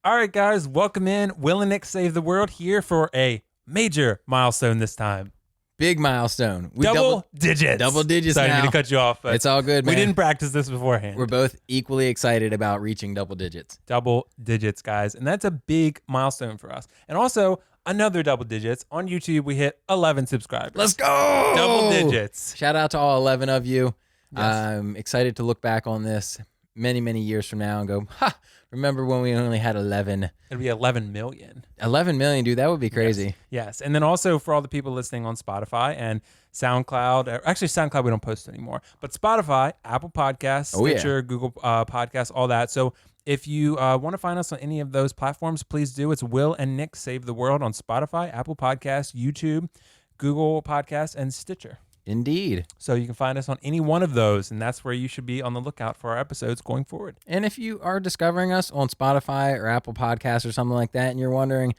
All right, guys, welcome in. Will and Nick Save the World here for a major milestone this time. Big milestone. We double digits. Double digits Sorry, now. I'm going to cut you off. But it's all good, man. We didn't practice this beforehand. We're both equally excited about reaching double digits. Double digits, guys. And that's a big milestone for us. And also, another double digits. On YouTube, we hit 11 subscribers. Let's go! Double digits. Shout out to all 11 of you. Yes. I'm excited to look back on this many, many years from now and go, ha, remember when we only had 11? It'll be 11 million. 11 million, dude. That would be crazy. Yes. And then also for all the people listening on Spotify and SoundCloud, actually SoundCloud we don't post anymore, but Spotify, Apple Podcasts, Stitcher, Google Podcasts, all that. So if you want to find us on any of those platforms, please do. It's Will and Nick Save the World on Spotify, Apple Podcasts, YouTube, Google Podcasts, and Stitcher. Indeed. So you can find us on any one of those, and that's where you should be on the lookout for our episodes going forward. And if you are discovering us on Spotify or Apple Podcasts or something like that, and you're wondering,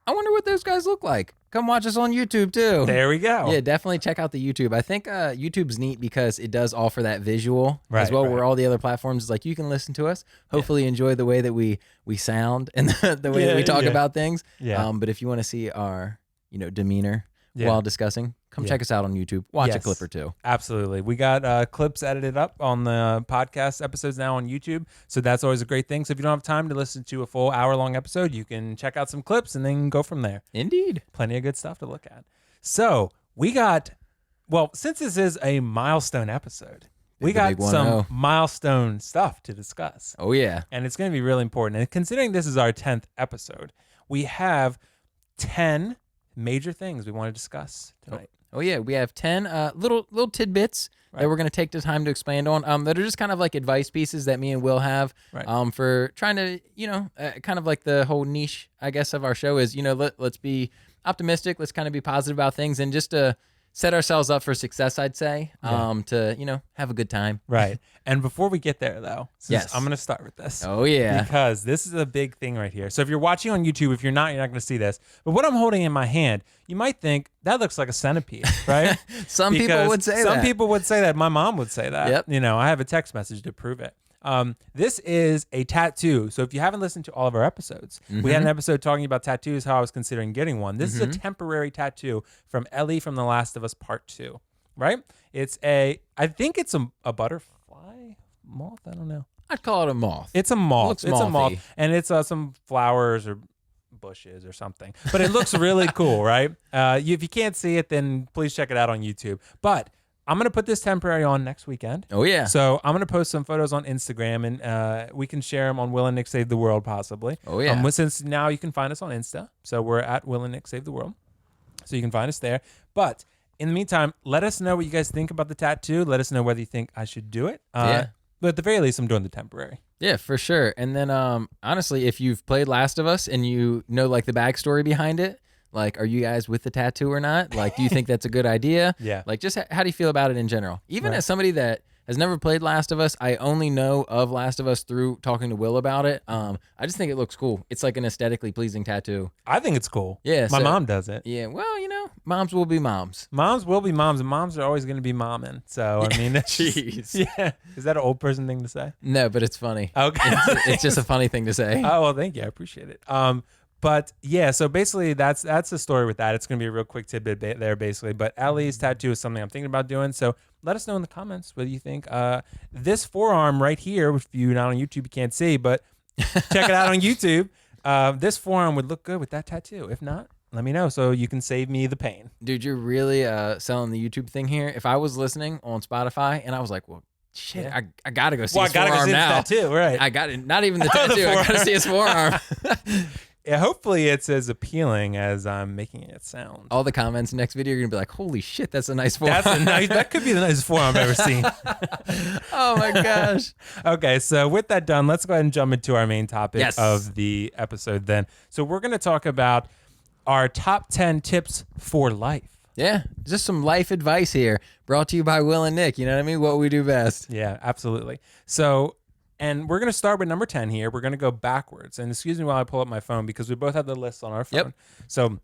I wonder what those guys look like, come watch us on YouTube too. There we go. Yeah, definitely check out the YouTube. I think YouTube's neat because it does offer that visual as well, where all the other platforms is like you can listen to us, hopefully enjoy the way that we sound and the way that we talk about things. Yeah. But if you want to see our demeanor while discussing, come check us out on YouTube. Watch a clip or two. Absolutely. We got clips edited up on the podcast episodes now on YouTube. So that's always a great thing. So if you don't have time to listen to a full hour-long episode, you can check out some clips and then go from there. Indeed. Plenty of good stuff to look at. So we got, well, since this is a milestone episode, we got some milestone stuff to discuss. Oh, yeah. And it's going to be really important. And considering this is our 10th episode, we have 10 major things we want to discuss tonight. Oh yeah, we have 10 little tidbits that we're going to take the time to expand on that are just kind of like advice pieces that me and Will have for trying to, kind of like the whole niche, I guess, of our show is, let's be optimistic, let's kind of be positive about things and just to set ourselves up for success, I'd say, to, have a good time. Right. And before we get there, though, I'm going to start with this. Oh, yeah. Because this is a big thing right here. So if you're watching on YouTube, if you're not going to see this. But what I'm holding in my hand, you might think that looks like a centipede, right? Some people would say that. Some people would say that. My mom would say that. Yep. I have a text message to prove it. This is a tattoo. So if you haven't listened to all of our episodes, we had an episode talking about tattoos, how I was considering getting one. This is a temporary tattoo from Ellie from The Last of Us Part 2, right? I think it's a butterfly, moth, I don't know. I'd call it a moth. It's a moth. Looks it's mothy. a moth. And it's some flowers or bushes or something. But it looks really cool, right? If you can't see it, then please check it out on YouTube. But I'm going to put this temporary on next weekend. Oh, yeah. So I'm going to post some photos on Instagram, and we can share them on Will and Nick Save the World, possibly. Oh, yeah. Since now you can find us on Insta. So we're at Will and Nick Save the World. So you can find us there. But in the meantime, let us know what you guys think about the tattoo. Let us know whether you think I should do it. But at the very least, I'm doing the temporary. Yeah, for sure. And then, honestly, if you've played Last of Us and you know, like, the backstory behind it, like, are you guys with the tattoo or not? Like, do you think that's a good idea? Yeah. Like, just how do you feel about it in general? Even as somebody that has never played Last of Us, I only know of Last of Us through talking to Will about it. I just think it looks cool. It's like an aesthetically pleasing tattoo. I think it's cool. Yeah. My mom does it. Yeah. Well, moms will be moms. Moms will be moms, and moms are always going to be momming. So, I mean, jeez. Yeah. Is that an old person thing to say? No, but it's funny. Okay. It's just a funny thing to say. Oh, well, thank you. I appreciate it. But yeah, so basically that's the story with that. It's going to be a real quick tidbit there, basically. But Ellie's tattoo is something I'm thinking about doing. So let us know in the comments whether you think this forearm right here, if you're not on YouTube, you can't see, but check it out on YouTube. This forearm would look good with that tattoo. If not, let me know so you can save me the pain. Dude, you're really selling the YouTube thing here. If I was listening on Spotify and I was like, well, shit, Yeah. I gotta go see his I gotta forearm go see now. his tattoo, right? I got it. Not even the tattoo. I gotta see his forearm. Yeah, hopefully it's as appealing as I'm making it sound. All the comments next video are gonna be like, "Holy shit, that's a nice forearm." That could be the nicest forearm I've ever seen. Oh my gosh. Okay, so with that done, let's go ahead and jump into our main topic Yes. of the episode then. So we're going to talk about our top 10 tips for life. Yeah, just some life advice here, brought to you by Will and Nick. You know what I mean? What we do best. Yeah, absolutely. So, and we're going to start with number 10 here. We're going to go backwards. And excuse me while I pull up my phone because we both have the list on our phone. Yep. So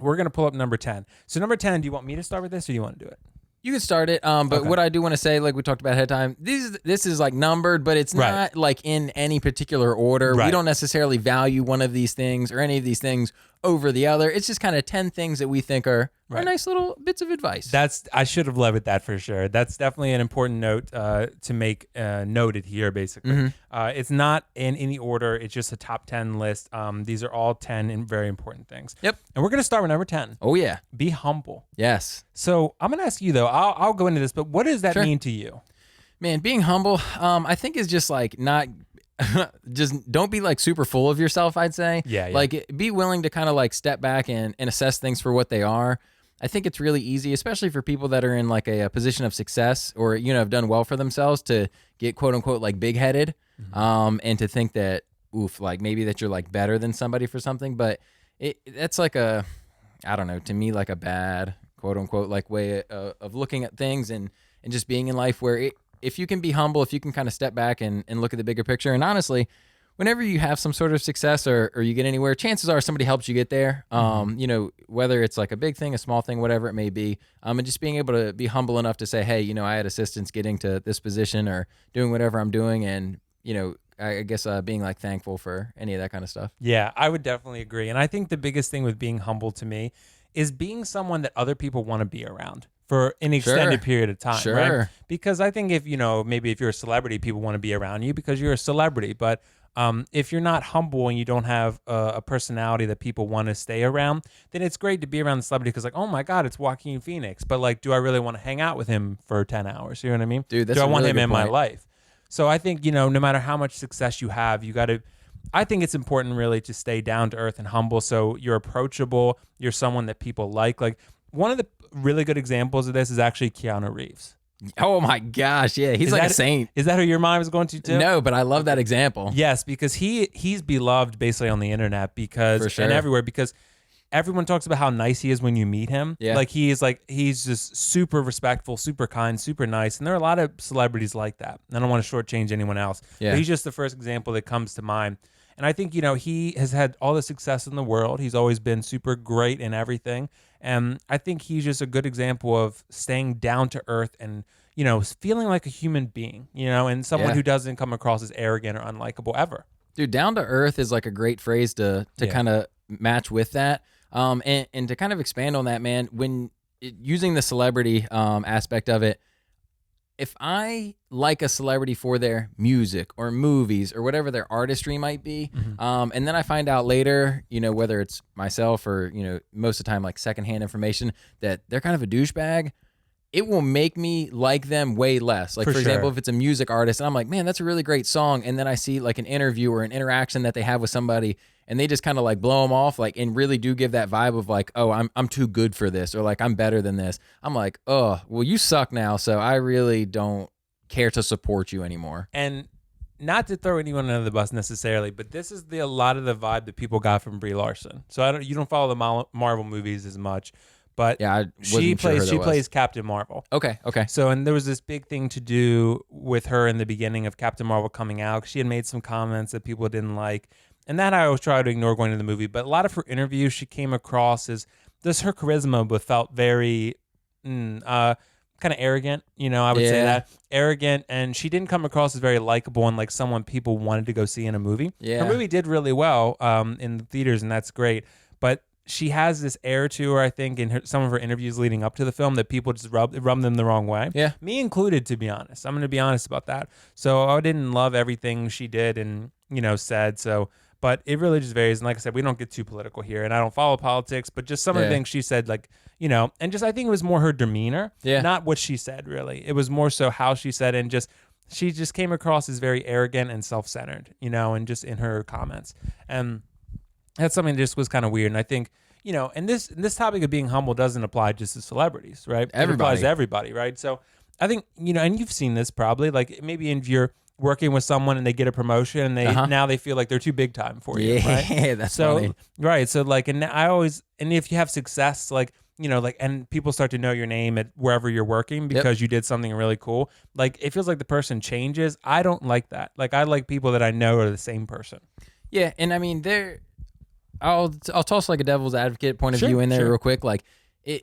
we're going to pull up number 10. So number 10, do you want me to start with this or do you want to do it? You can start it, but Okay. what I do want to say, like we talked about ahead of time, this is like numbered, but it's Right. not like in any particular order. We Right. don't necessarily value one of these things or any of these things over the other. It's just kind of 10 things that we think are nice little bits of advice. I should have led with that for sure. That's definitely an important note to make noted here. Basically, it's not in any order. It's just a top 10 list. These are all 10 very important things. Yep. And we're gonna start with number 10. Oh yeah. Be humble. Yes. So I'm gonna ask you though. I'll go into this, but what does that mean to you? Man, being humble, I think is just like not. Just don't be like super full of yourself, I'd say. Yeah. Like be willing to kind of like step back and assess things for what they are. I think it's really easy, especially for people that are in like a position of success or, have done well for themselves to get quote unquote like big headed and to think that, like maybe that you're like better than somebody for something. But that's like I don't know, to me, like a bad quote unquote like way of looking at things and just being in life where if you can be humble, if you can kind of step back and look at the bigger picture. And honestly, whenever you have some sort of success or you get anywhere, chances are somebody helps you get there. Whether it's like a big thing, a small thing, whatever it may be. And just being able to be humble enough to say, hey, I had assistance getting to this position or doing whatever I'm doing. And, I guess being like thankful for any of that kind of stuff. Yeah, I would definitely agree. And I think the biggest thing with being humble to me is being someone that other people want to be around for an extended period of time, right? Because I think if, maybe if you're a celebrity, people want to be around you because you're a celebrity. But if you're not humble and you don't have a personality that people want to stay around, then it's great to be around the celebrity because like, oh my God, it's Joaquin Phoenix. But like, do I really want to hang out with him for 10 hours? You know what I mean? Dude, that's do I a want really him good in my point. life? So I think, no matter how much success you have, you got to, I think it's important really to stay down to earth and humble. So you're approachable. You're someone that people like. Like one of the really good examples of this is actually Keanu Reeves. Oh my gosh, yeah, he's like a saint. Is that who your mind was going to too? No, but I love that example. Yes, because he's beloved basically on the internet because and everywhere because everyone talks about how nice he is when you meet him. Yeah. Like he's just super respectful, super kind, super nice. And there are a lot of celebrities like that. I don't want to shortchange anyone else. Yeah. But he's just the first example that comes to mind. And I think, he has had all the success in the world. He's always been super great in everything. And I think he's just a good example of staying down to earth and, feeling like a human being, and someone who doesn't come across as arrogant or unlikable ever. Dude, down to earth is like a great phrase to kind of match with that. And to kind of expand on that, man, when using the celebrity aspect of it, if I like a celebrity for their music or movies or whatever their artistry might be, and then I find out later, whether it's myself or, most of the time like secondhand information that they're kind of a douchebag, it will make me like them way less. Like, for example, if it's a music artist and I'm like, man, that's a really great song. And then I see like an interview or an interaction that they have with somebody and they just kind of like blow them off, like, and really do give that vibe of like, oh, I'm too good for this, or like I'm better than this. I'm like, oh, well, you suck now, so I really don't care to support you anymore. And not to throw anyone under the bus necessarily, but this is a lot of the vibe that people got from Brie Larson. So you don't follow the Marvel movies as much, but yeah, she plays Captain Marvel. Okay. So, and there was this big thing to do with her in the beginning of Captain Marvel coming out. She had made some comments that people didn't like. And that I always try to ignore going to the movie. But a lot of her interviews, she came across as just her charisma, but felt very kind of arrogant. I would say that. Arrogant. And she didn't come across as very likable and like someone people wanted to go see in a movie. Yeah. Her movie did really well in the theaters, and that's great. But she has this air to her, I think, in some of her interviews leading up to the film that people just rub them the wrong way. Yeah. Me included, to be honest. I'm going to be honest about that. So I didn't love everything she did and, said. So... But it really just varies. And like I said, we don't get too political here. And I don't follow politics, but just some of the things she said, like, and just I think it was more her demeanor, not what she said, really. It was more so how she said it, and she just came across as very arrogant and self-centered, and just in her comments. And that's something that just was kind of weird. And I think, and this topic of being humble doesn't apply just to celebrities, right? It applies to everybody, right? So I think, and you've seen this probably, like maybe if you're working with someone and they get a promotion and now they feel like they're too big time for you. Yeah, right? That's funny. Right. So like, and if you have success, like, and people start to know your name at wherever you're working because you did something really cool, like it feels like the person changes. I don't like that. Like I like people that I know are the same person. Yeah. And I mean, I'll toss like a devil's advocate point of view in there real quick. Like,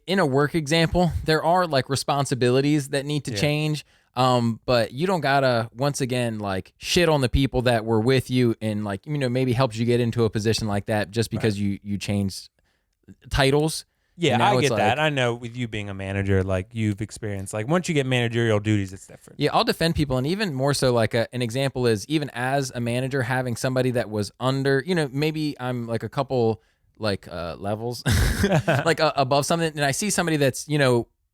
in a work example, there are like responsibilities that need to change. But you don't gotta, once again, like shit on the people that were with you and like, maybe helps you get into a position like that just because you changed titles. Yeah, I get that. I know with you being a manager, like you've experienced, like once you get managerial duties, it's different. Yeah, I'll defend people. And even more so, like an example is even as a manager, having somebody that was under, maybe I'm like a couple like levels, like above something. And I see somebody that's,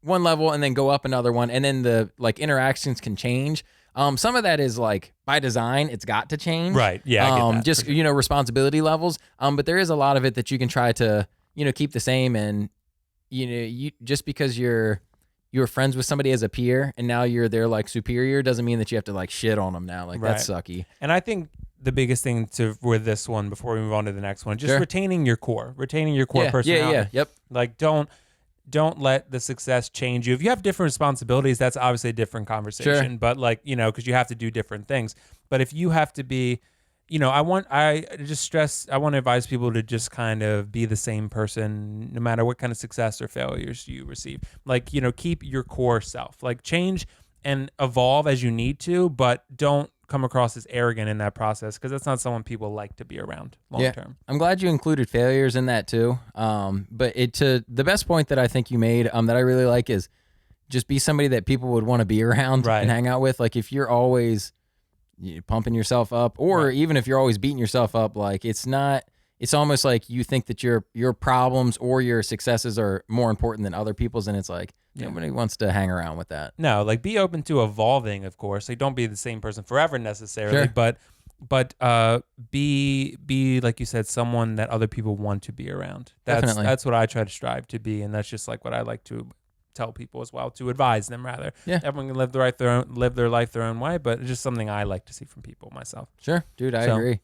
one level and then go up another one. And then the like interactions can change. Some of that is like by design, it's got to change. Right. Yeah. I get that, just, responsibility levels. But there is a lot of it that you can try to, keep the same. And, you just because you're friends with somebody as a peer and now you're their like superior doesn't mean that you have to like shit on them now. Like that's sucky. And I think the biggest thing with this one before we move on to the next one, just retaining your core personality. Yeah. Yep. Like don't let the success change you. If you have different responsibilities, that's obviously a different conversation. Sure. But like, because you have to do different things. But if you have to be, I want to advise people to just kind of be the same person no matter what kind of success or failures you receive. Like, keep your core self. Like change and evolve as you need to, but don't come across as arrogant in that process because that's not someone people like to be around long term. I'm glad you included failures in that too. But the best point that I think you made that I really like is just be somebody that people would want to be around and hang out with. Like if you're always pumping yourself up or even if you're always beating yourself up, like it's almost like you think that your problems or your successes are more important than other people's. And it's like, nobody wants to hang around with that. No, like be open to evolving, of course. Like don't be the same person forever necessarily, but be like you said, someone that other people want to be around. That's what I try to strive to be. And that's just like what I like to tell people as well, to advise them rather. Yeah. Everyone can live their life their own way, but it's just something I like to see from people myself. Sure. Dude, I agree.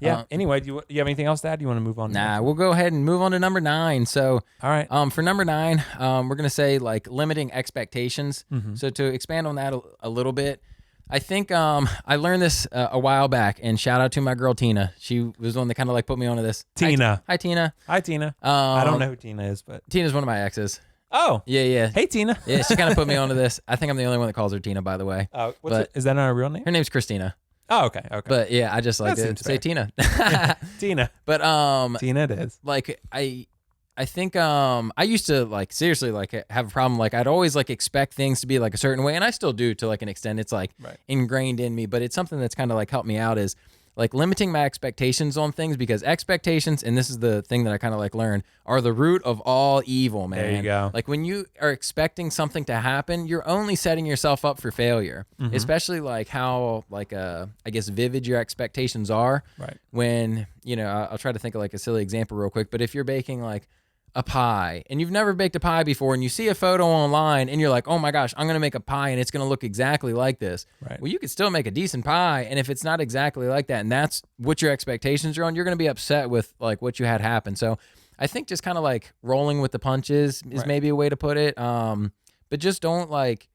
Yeah. Anyway, do you have anything else to add? Do you want to move on? Nah, we'll go ahead and move on to number 9. So, all right. For number 9, we're going to say like limiting expectations. Mm-hmm. So to expand on that a little bit, I think I learned this a while back, and shout out to my girl Tina. She was the one that kind of like put me onto this. Tina. Hi, Tina. Hi, Tina. I don't know who Tina is, but Tina's one of my exes. Oh. Yeah. Hey, Tina. Yeah, she kind of put me onto this. I think I'm the only one that calls her Tina, by the way. Oh, is that not her real name? Her name's Christina. Oh, okay. But yeah, I just like to say Tina. Tina. But Tina it is. Like I think I used to like seriously like have a problem. Like I'd always like expect things to be like a certain way, and I still do to like an extent. It's like ingrained in me, but it's something that's kind of like helped me out is like limiting my expectations on things, because expectations, and this is the thing that I kind of like learned, are the root of all evil, man. There you go. Like when you are expecting something to happen, you're only setting yourself up for failure, especially like how like I guess vivid your expectations are. Right. When, I'll try to think of like a silly example real quick, but if you're baking like a pie and you've never baked a pie before and you see a photo online and you're like, oh my gosh, I'm going to make a pie and it's going to look exactly like this. Right. Well, you could still make a decent pie. And if it's not exactly like that and that's what your expectations are on, you're going to be upset with like what you had happen. So I think just kind of like rolling with the punches is maybe a way to put it. But just don't like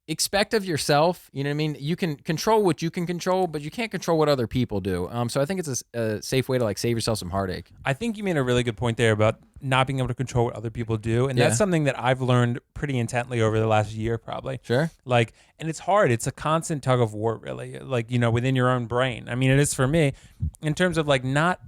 expect of yourself. You know what I mean? You can control what you can control, but you can't control what other people do. So I think it's a safe way to like save yourself some heartache. I think you made a really good point there about not being able to control what other people do. And that's something that I've learned pretty intently over the last year, probably. Sure. Like, and it's hard. It's a constant tug of war, really, like, within your own brain. I mean, it is for me in terms of like not,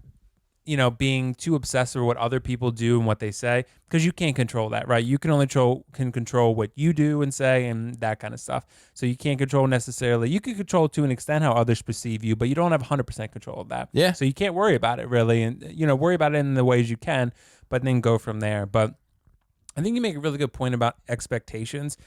being too obsessed with what other people do and what they say, because you can't control that, right? You can only control what you do and say and that kind of stuff. So you can't control necessarily. You can control to an extent how others perceive you, but you don't have 100% control of that. Yeah. So you can't worry about it really, and worry about it in the ways you can, but then go from there. But I think you make a really good point about expectations.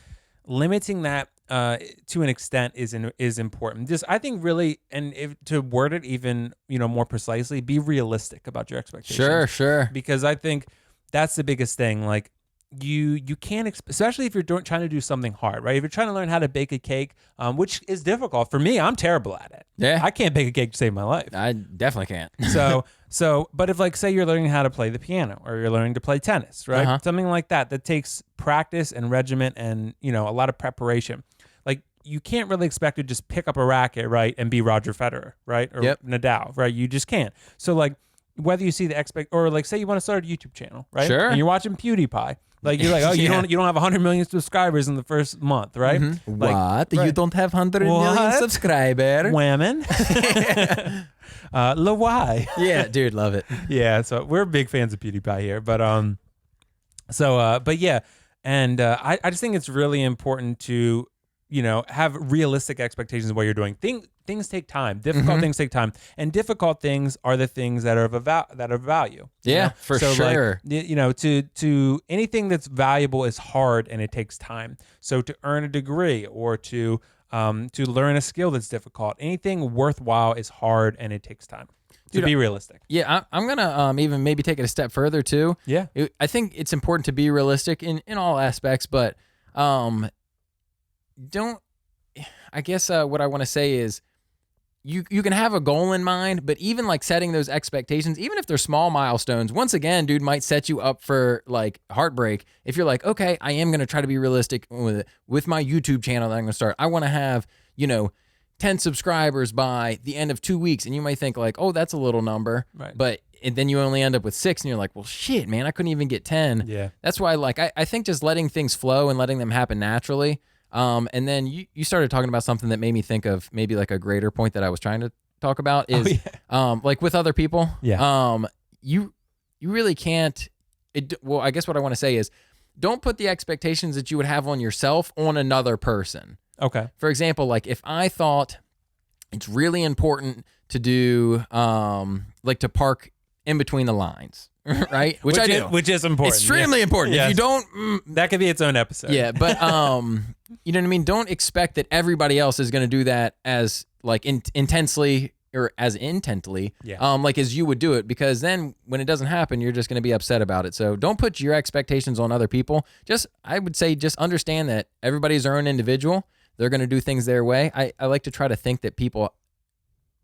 Limiting that to an extent is important. Just I think really, and if to word it even more precisely, be realistic about your expectations. Sure. Because I think that's the biggest thing. Like you can't, especially if you're trying to do something hard, right? If you're trying to learn how to bake a cake, which is difficult for me, I'm terrible at it. Yeah, I can't bake a cake to save my life. I definitely can't. But if like say you're learning how to play the piano or you're learning to play tennis, right? Something like that takes practice and regiment and a lot of preparation. Like you can't really expect to just pick up a racket, right, and be Roger Federer, right, or Nadal, right? You just can't. So like whether you see the or like say you want to start a YouTube channel, right? Sure. And you're watching PewDiePie. Like you're like, oh, you don't have 100 million subscribers in the first month, right? Like, What? You don't have 100 million What? subscribers? Women. Why? Yeah, dude, love it. Yeah, so we're big fans of PewDiePie here, but but yeah, and I just think it's really important to have realistic expectations of what you're doing. Things take time. Difficult things take time, and difficult things are the things that are of value. Yeah, for sure. Like, to anything that's valuable is hard and it takes time. So to earn a degree or to learn a skill that's difficult, anything worthwhile is hard and it takes time. To be realistic. Yeah, I'm gonna even maybe take it a step further too. Yeah, I think it's important to be realistic in all aspects, but don't. I guess what I want to say is, you can have a goal in mind, but even like setting those expectations, even if they're small milestones, once again, dude, might set you up for like heartbreak. If you're like, okay, I am gonna try to be realistic with my YouTube channel that I'm gonna start. I want to have 10 subscribers by the end of 2 weeks. And you might think like, oh, that's a little number. Right. But and then you only end up with 6 and you're like, well, shit, man, I couldn't even get 10. Yeah. That's why I think just letting things flow and letting them happen naturally. And then you started talking about something that made me think of maybe like a greater point that I was trying to talk about is like with other people. Yeah. You really can't. Well, I guess what I want to say is don't put the expectations that you would have on yourself on another person. Okay. For example, like if I thought it's really important to do, like to park in between the lines, right? Which I do. Which is important. Extremely important. Yes. If you don't, that could be its own episode. yeah. But you know what I mean? Don't expect that everybody else is going to do that as like intensely or as intently, like as you would do it, because then when it doesn't happen, you're just going to be upset about it. So don't put your expectations on other people. I would say just understand that everybody's their own individual. They're going to do things their way. I like to try to think that people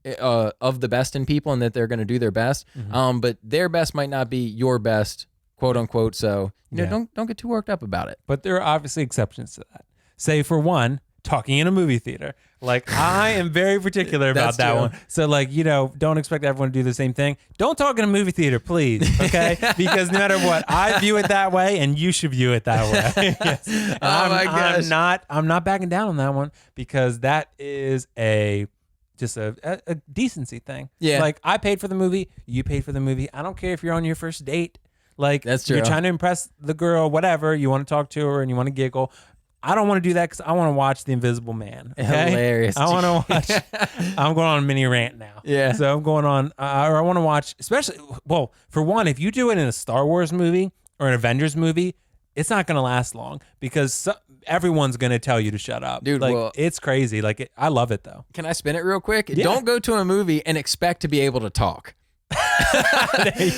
of the best in people and that they're going to do their best. But their best might not be your best, quote unquote. So don't get too worked up about it. But there are obviously exceptions to that. Say for one, talking in a movie theater. Like I am very particular about that one. So like, don't expect everyone to do the same thing. Don't talk in a movie theater, please. Okay. Because no matter what, I view it that way and you should view it that way. Yes. My gosh. I'm not backing down on that one because that is just a decency thing. Yeah. Like I paid for the movie. You paid for the movie. I don't care if you're on your first date. Like that's true. You're trying to impress the girl, whatever. You want to talk to her and you want to giggle. I don't want to do that because I want to watch The Invisible Man. Okay? Hilarious. I want to watch. I'm going on a mini rant now. Yeah. So I'm going on, or I want to watch, especially, well, for one, if you do it in a Star Wars movie or an Avengers movie, it's not going to last long because everyone's going to tell you to shut up. Dude, like, well, it's crazy. Like, I love it though. Can I spin it real quick? Yeah. Don't go to a movie and expect to be able to talk.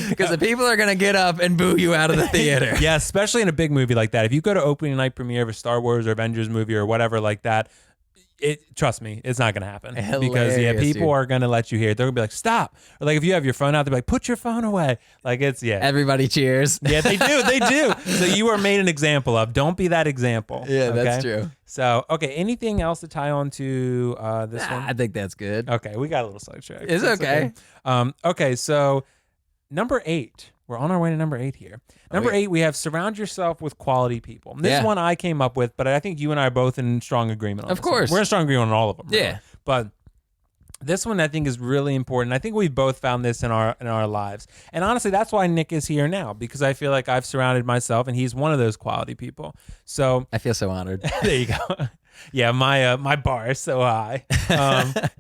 Because the people are going to get up and boo you out of the theater. Yeah, especially in a big movie like that. If you go to opening night premiere of a Star Wars or Avengers movie or whatever like that, trust me, it's not going to happen. Hilarious, because people are going to let you hear it. They're going to be like, stop. Or like if you have your phone out, they're like, put your phone away. Like Everybody cheers. Yeah, they do. So you are made an example of. Don't be that example. Yeah, okay? That's true. So, okay, anything else to tie on to this one? I think that's good. Okay, we got a little sidetracked. It's okay. Okay, so number 8. We're on our way to number 8 here. Number 8, we have surround yourself with quality people. This one I came up with, but I think you and I are both in strong agreement on Of course. We're in strong agreement on all of them. Really. Yeah. But this one I think is really important. I think we've both found this in our lives. And honestly, that's why Nick is here now, because I feel like I've surrounded myself and he's one of those quality people. So I feel so honored. There you go. Yeah, my bar is so high.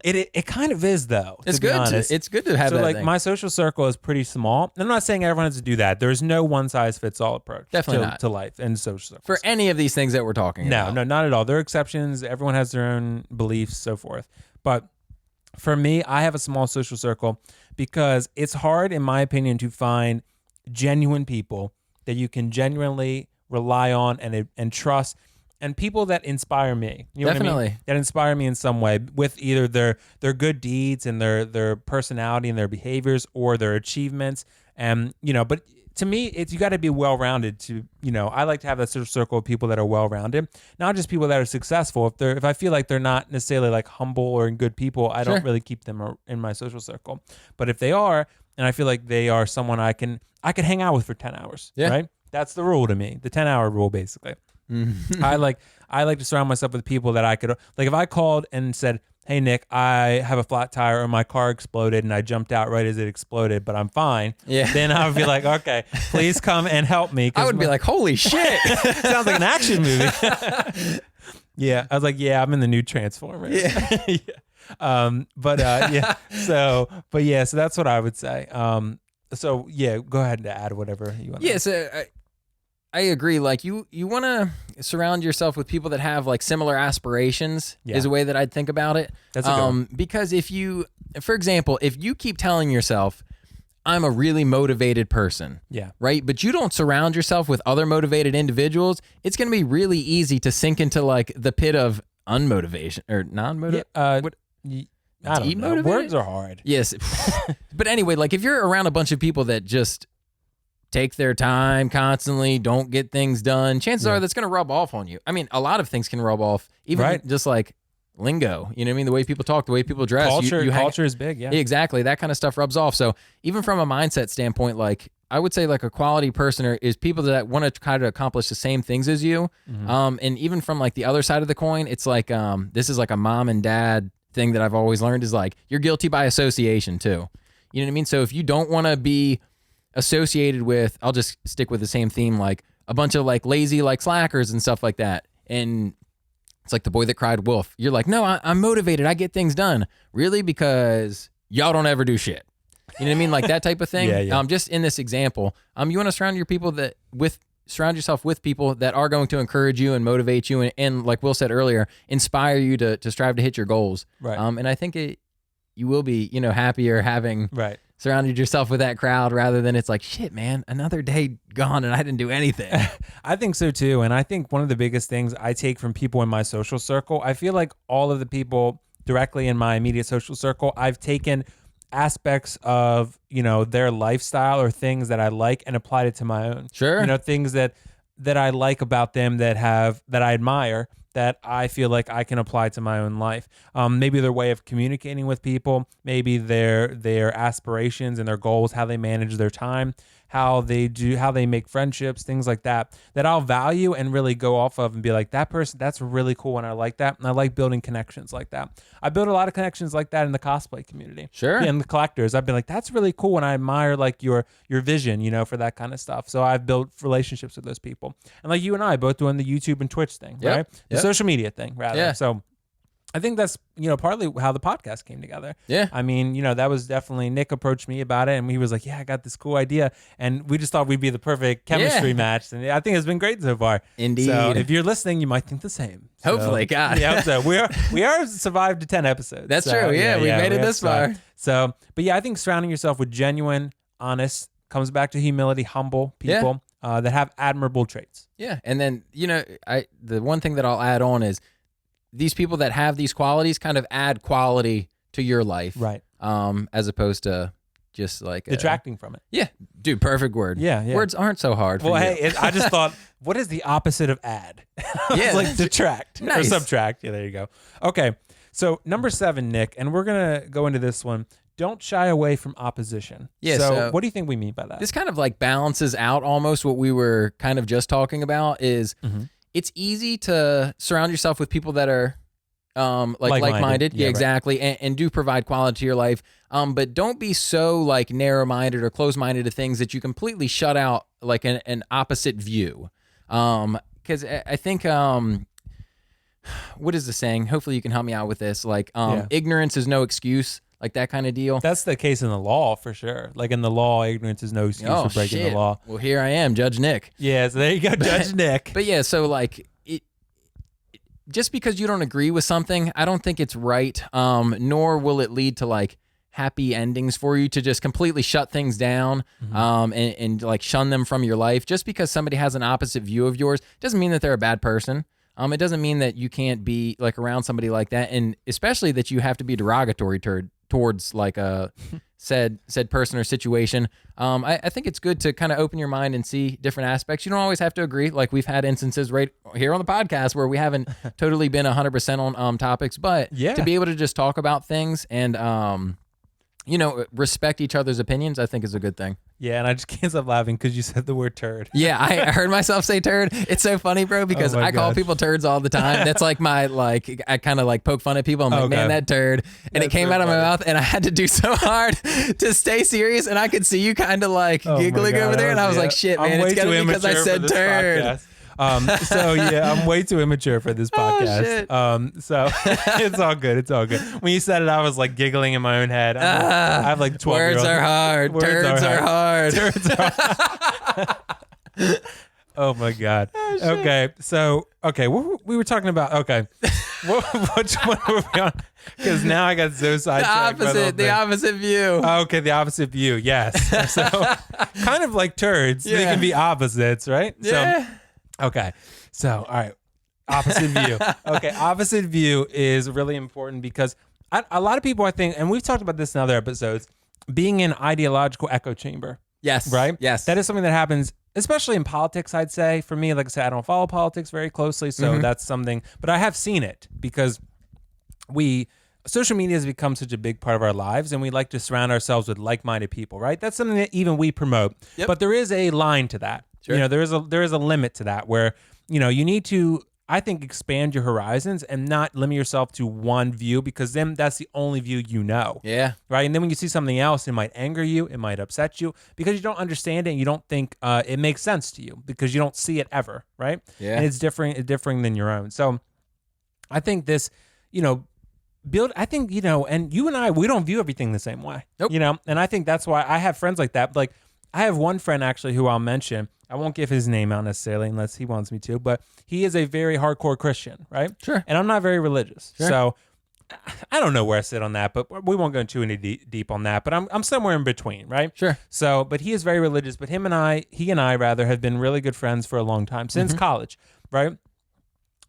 It kind of is though. It's good. It's good to have so that. Like thing. my social circle is pretty small. I'm not saying everyone has to do that. There's no one size fits all approach. Definitely not. To life and social circles. For any of these things that we're talking about. No, not at all. There are exceptions. Everyone has their own beliefs, so forth. But for me, I have a small social circle because it's hard, in my opinion, to find genuine people that you can genuinely rely on and trust. And people that inspire me, you know Definitely. what I mean? That inspire me in some way with either their good deeds and their personality and their behaviors or their achievements. And but to me, you got to be well-rounded. I like to have that social circle of people that are well-rounded, not just people that are successful. If I feel like they're not necessarily like humble or good people, I don't really keep them in my social circle. But if they are, and I feel like they are someone I can hang out with for 10 hours. Yeah. Right. That's the rule to me. The 10-hour rule, basically. I like to surround myself with people that I could, like, if I called and said, hey, Nick, I have a flat tire or my car exploded and I jumped out right as it exploded, but I'm fine. Yeah. Then I would be like, okay, please come and help me. I would be like, holy shit. Sounds like an action movie. Yeah. I was like, yeah, I'm in the new Transformers. Yeah. Yeah. So that's what I would say. So yeah, go ahead and add whatever you want. Yeah. So I agree. Like you want to surround yourself with people that have like similar aspirations is a way that I'd think about it. That's a good one. Because for example, if you keep telling yourself, I'm a really motivated person. Yeah. Right. But you don't surround yourself with other motivated individuals. It's going to be really easy to sink into like the pit of unmotivation or non-motivation. I don't know. Words are hard. Yes. But anyway, like if you're around a bunch of people that just take their time constantly, don't get things done, chances are that's going to rub off on you. I mean, a lot of things can rub off, even just like lingo, you know what I mean? The way people talk, the way people dress. Culture is big, yeah. Exactly. That kind of stuff rubs off. So even from a mindset standpoint, like I would say like a quality person is people that want to try to accomplish the same things as you. And even from like the other side of the coin, it's like this is like a mom and dad thing that I've always learned is like you're guilty by association too. You know what I mean? So if you don't want to be associated with, I'll just stick with the same theme, like a bunch of like lazy like slackers and stuff like that, and it's like the boy that cried wolf. You're like, no, I'm motivated, I get things done. Really? Because y'all don't ever do shit. You know what I mean? Like that type of thing. Yeah. Just in this example, you want to surround yourself with people that are going to encourage you and motivate you and like Will said earlier, inspire you to strive to hit your goals. Right. And I think you will be, happier having surrounded yourself with that crowd rather than it's like, shit, man, another day gone and I didn't do anything. I think so too. And I think one of the biggest things I take from people in my social circle, I feel like all of the people directly in my immediate social circle, I've taken aspects of, their lifestyle or things that I like and applied it to my own. Sure. Things that I like about them that I admire, that I feel like I can apply to my own life. Maybe their way of communicating with people, maybe their aspirations and their goals, how they manage their time, how they make friendships, things like that I'll value and really go off of and be like, that person, that's really cool and I like that. And I like building connections like that. I built a lot of connections like that in the cosplay community. Sure. And the collectors. I've been like, that's really cool. And I admire like your vision, for that kind of stuff. So I've built relationships with those people. And like you and I both doing the YouTube and Twitch thing, right? The social media thing, rather. Yeah. So I think that's, partly how the podcast came together. Yeah. I mean, that was definitely, Nick approached me about it and he was like, yeah, I got this cool idea. And we just thought we'd be the perfect chemistry match. And I think it's been great so far. Indeed. So if you're listening, you might think the same. Hopefully, God. Yeah, so we are survived to 10 episodes. That's true. Yeah, we made it this far. So, but yeah, I think surrounding yourself with genuine, honest, comes back to humility, humble people that have admirable traits. Yeah. And then, the one thing that I'll add on is, these people that have these qualities kind of add quality to your life. Right. As opposed to just like detracting from it. Yeah. Dude, perfect word. Yeah. Words aren't so hard for you. Hey, I just thought, what is the opposite of add? Yeah. Like detract nice. or subtract. Yeah, there you go. Okay. So number 7, Nick, and we're going to go into this one. Don't shy away from opposition. Yeah, so what do you think we mean by that? This kind of like balances out almost what we were kind of just talking about is it's easy to surround yourself with people that are like-minded. Yeah, exactly. Right. And do provide quality to your life. But don't be so like narrow-minded or close-minded to things that you completely shut out like an opposite view. Because I think, what is the saying? Hopefully you can help me out with this. Like, ignorance is no excuse. Like that kind of deal. That's the case in the law for sure. Like in the law, ignorance is no excuse for breaking the law. Well, here I am, Judge Nick. Yeah, so there you go, Judge Nick. But yeah, so like just because you don't agree with something, I don't think it's right. Nor will it lead to like happy endings for you to just completely shut things down, and like shun them from your life. Just because somebody has an opposite view of yours doesn't mean that they're a bad person. It doesn't mean that you can't be like around somebody like that, and especially that you have to be derogatory towards like a said person or situation. I think it's good to kind of open your mind and see different aspects. You don't always have to agree. Like we've had instances right here on the podcast where we haven't totally been 100% on topics, but to be able to just talk about things and respect each other's opinions, I think is a good thing. Yeah, and I just can't stop laughing because you said the word turd. Yeah, I heard myself say turd. It's so funny, bro, because I call people turds all the time. That's like my, I kind of like poke fun at people. I'm like, man, that turd. And it came out of my mouth, and I had to do so hard to stay serious, and I could see you kind of like giggling over there, and I was like, shit, man, it's got to be because I said turd. Podcast. So yeah, I'm way too immature for this podcast. So it's all good. It's all good. When you said it, I was like giggling in my own head. I have like 12 words are hard. Turds are hard. Turds are hard. Oh my God. Okay. So, we were talking about, which one were we on? Because now I got so sidetracked. The opposite view. Okay. The opposite view. Yes. So kind of like turds. They can be opposites, right? Yeah. So, okay. So, all right. Opposite view. Okay. Opposite view is really important because a lot of people, I think, and we've talked about this in other episodes, being in ideological echo chamber. Yes. Right? Yes. That is something that happens, especially in politics, I'd say. For me, like I said, I don't follow politics very closely. So that's something, but I have seen it because social media has become such a big part of our lives and we like to surround ourselves with like-minded people, right? That's something that even we promote. Yep. But there is a line to that. Sure. There is a limit to that where, you need to, I think, expand your horizons and not limit yourself to one view because then that's the only view you know. Yeah. Right. And then when you see something else, it might anger you. It might upset you because you don't understand it and you don't think it makes sense to you because you don't see it ever. Right. Yeah. And it's differing than your own. So I think this, I think, and you and I, we don't view everything the same way. Nope. And I think that's why I have friends like that. Like I have one friend actually who I'll mention. I won't give his name out necessarily unless he wants me to, but he is a very hardcore Christian, right? Sure. And I'm not very religious. Sure. So I don't know where I sit on that, but we won't go too deep on that, but I'm somewhere in between, right? Sure. So, but he is very religious, but he and I have been really good friends for a long time, since college, right?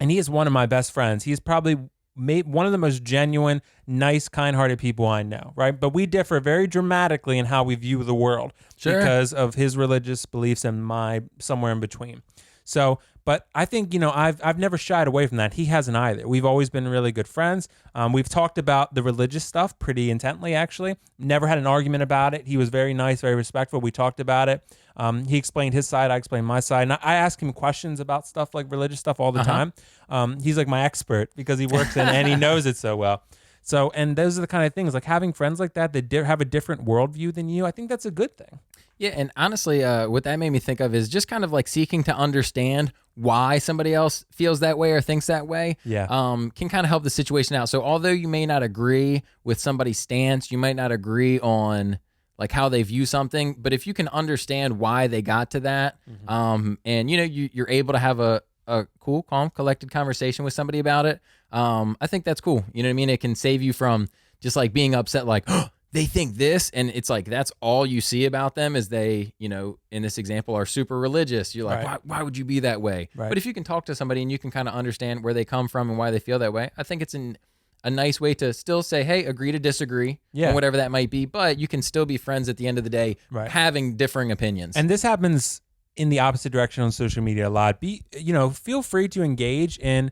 And he is one of my best friends. He's probably one of the most genuine, nice, kind-hearted people I know, right? But we differ very dramatically in how we view the world because of his religious beliefs and my somewhere in between. So, but I think, I've never shied away from that. He hasn't either. We've always been really good friends. We've talked about the religious stuff pretty intently, actually. Never had an argument about it. He was very nice, very respectful. We talked about it. He explained his side. I explained my side. And I ask him questions about stuff like religious stuff all the time. He's like my expert because he works in and he knows it so well. So, and those are the kind of things like having friends like that have a different worldview than you. I think that's a good thing. Yeah, and honestly, what that made me think of is just kind of like seeking to understand why somebody else feels that way or thinks that way. Yeah. Can kind of help the situation out. So although you may not agree with somebody's stance, you might not agree on like how they view something, but if you can understand why they got to that, and you're able to have a cool, calm, collected conversation with somebody about it, I think that's cool. You know what I mean? It can save you from just like being upset, like, oh, they think this, and it's like that's all you see about them is they, in this example, are super religious. You're like, why would you be that way? Right. But if you can talk to somebody and you can kind of understand where they come from and why they feel that way, I think it's a nice way to still say, hey, agree to disagree, and whatever that might be, but you can still be friends at the end of the day, having differing opinions. And this happens in the opposite direction on social media a lot. Feel free to engage in,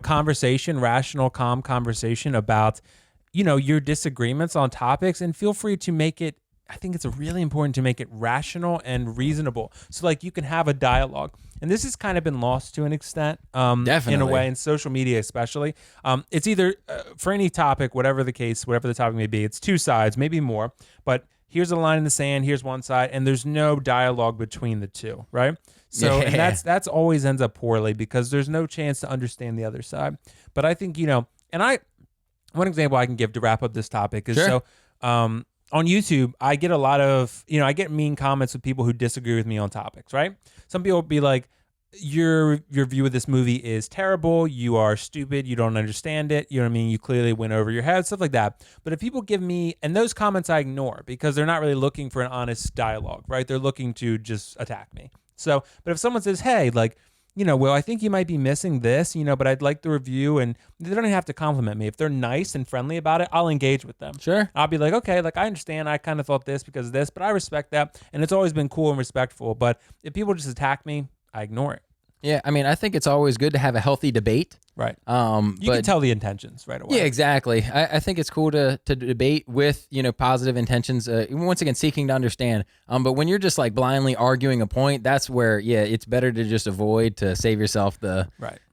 conversation, rational, calm conversation about your disagreements on topics, and feel free to make it, I think it's really important to make it rational and reasonable. So like you can have a dialogue. And this has kind of been lost to an extent, Definitely. In a way, in social media especially. It's either, for any topic, whatever the case, whatever the topic may be, it's two sides, maybe more. But here's a line in the sand, here's one side, and there's no dialogue between the two, right? So and that's always ends up poorly because there's no chance to understand the other side. But I think, one example I can give to wrap up this topic is on YouTube, I get a lot of, I get mean comments with people who disagree with me on topics, right? Some people will be like, your view of this movie is terrible. You are stupid. You don't understand it. You know what I mean? You clearly went over your head, stuff like that. But if people give me, and those comments I ignore because they're not really looking for an honest dialogue, right? They're looking to just attack me. So, but if someone says, hey, like, well, I think you might be missing this, but I'd like the review, and they don't even have to compliment me. If they're nice and friendly about it, I'll engage with them. Sure. I'll be like, okay, like I understand. I kind of thought this because of this, but I respect that. And it's always been cool and respectful. But if people just attack me, I ignore it. Yeah, I mean, I think it's always good to have a healthy debate. Right. You but can tell the intentions right away. yeah, exactly. I think it's cool to debate with, positive intentions. Once again, seeking to understand. But when you're just like blindly arguing a point, that's where, it's better to just avoid to save yourself the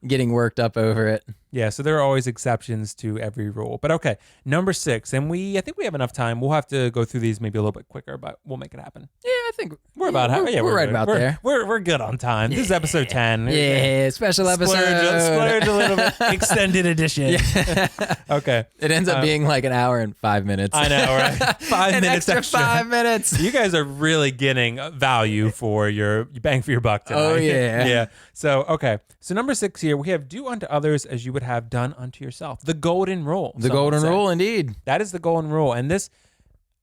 getting worked up over it. Yeah, so there are always exceptions to every rule. But okay, number 6, and I think we have enough time. We'll have to go through these maybe a little bit quicker, but we'll make it happen. Yeah, I think we're about we're right about there. We're good on time. This is episode 10. Yeah, special episode. Splurge a little bit. Extended edition. Yeah. Okay. It ends up being like an hour and 5 minutes. I know, right? 5 minutes extra. 5 minutes. You guys are really getting value for your bang for your buck tonight. Oh, yeah. Yeah. So, okay. So number 6 here, we have do unto others as you would have done unto yourself. The golden rule. The golden rule, indeed. That is the golden rule. And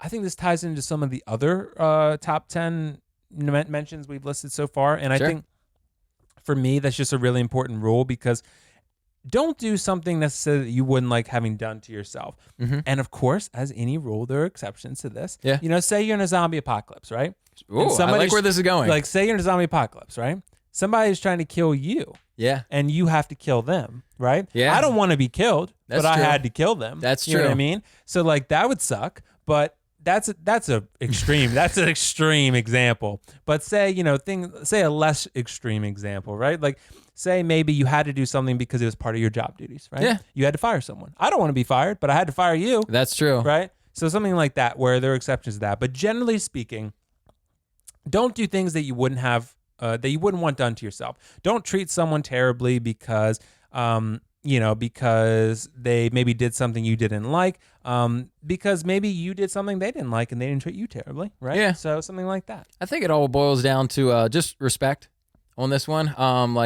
I think this ties into some of the other top 10 mentions we've listed so far. And I think for me, that's just a really important rule because don't do something necessarily that you wouldn't like having done to yourself. Mm-hmm. And of course, as any rule, there are exceptions to this. Yeah. Say you're in a zombie apocalypse, right? Ooh, I like where this is going. Like, say you're in a zombie apocalypse, right? Somebody's trying to kill you. Yeah. And you have to kill them, right? Yeah. I don't want to be killed, but I had to kill them. That's true. You know what I mean? So like that would suck, but that's a extreme. That's an extreme example. But say, say a less extreme example, right? Like say maybe you had to do something because it was part of your job duties, right? Yeah. You had to fire someone. I don't want to be fired, but I had to fire you. That's true. Right? So something like that where there are exceptions to that. But generally speaking, don't do things that you wouldn't have that you wouldn't want done to yourself. Don't treat someone terribly because because they maybe did something you didn't like, because maybe you did something they didn't like and they didn't treat you terribly, right? Yeah. So something like that. I think it all boils down to just respect on this one. I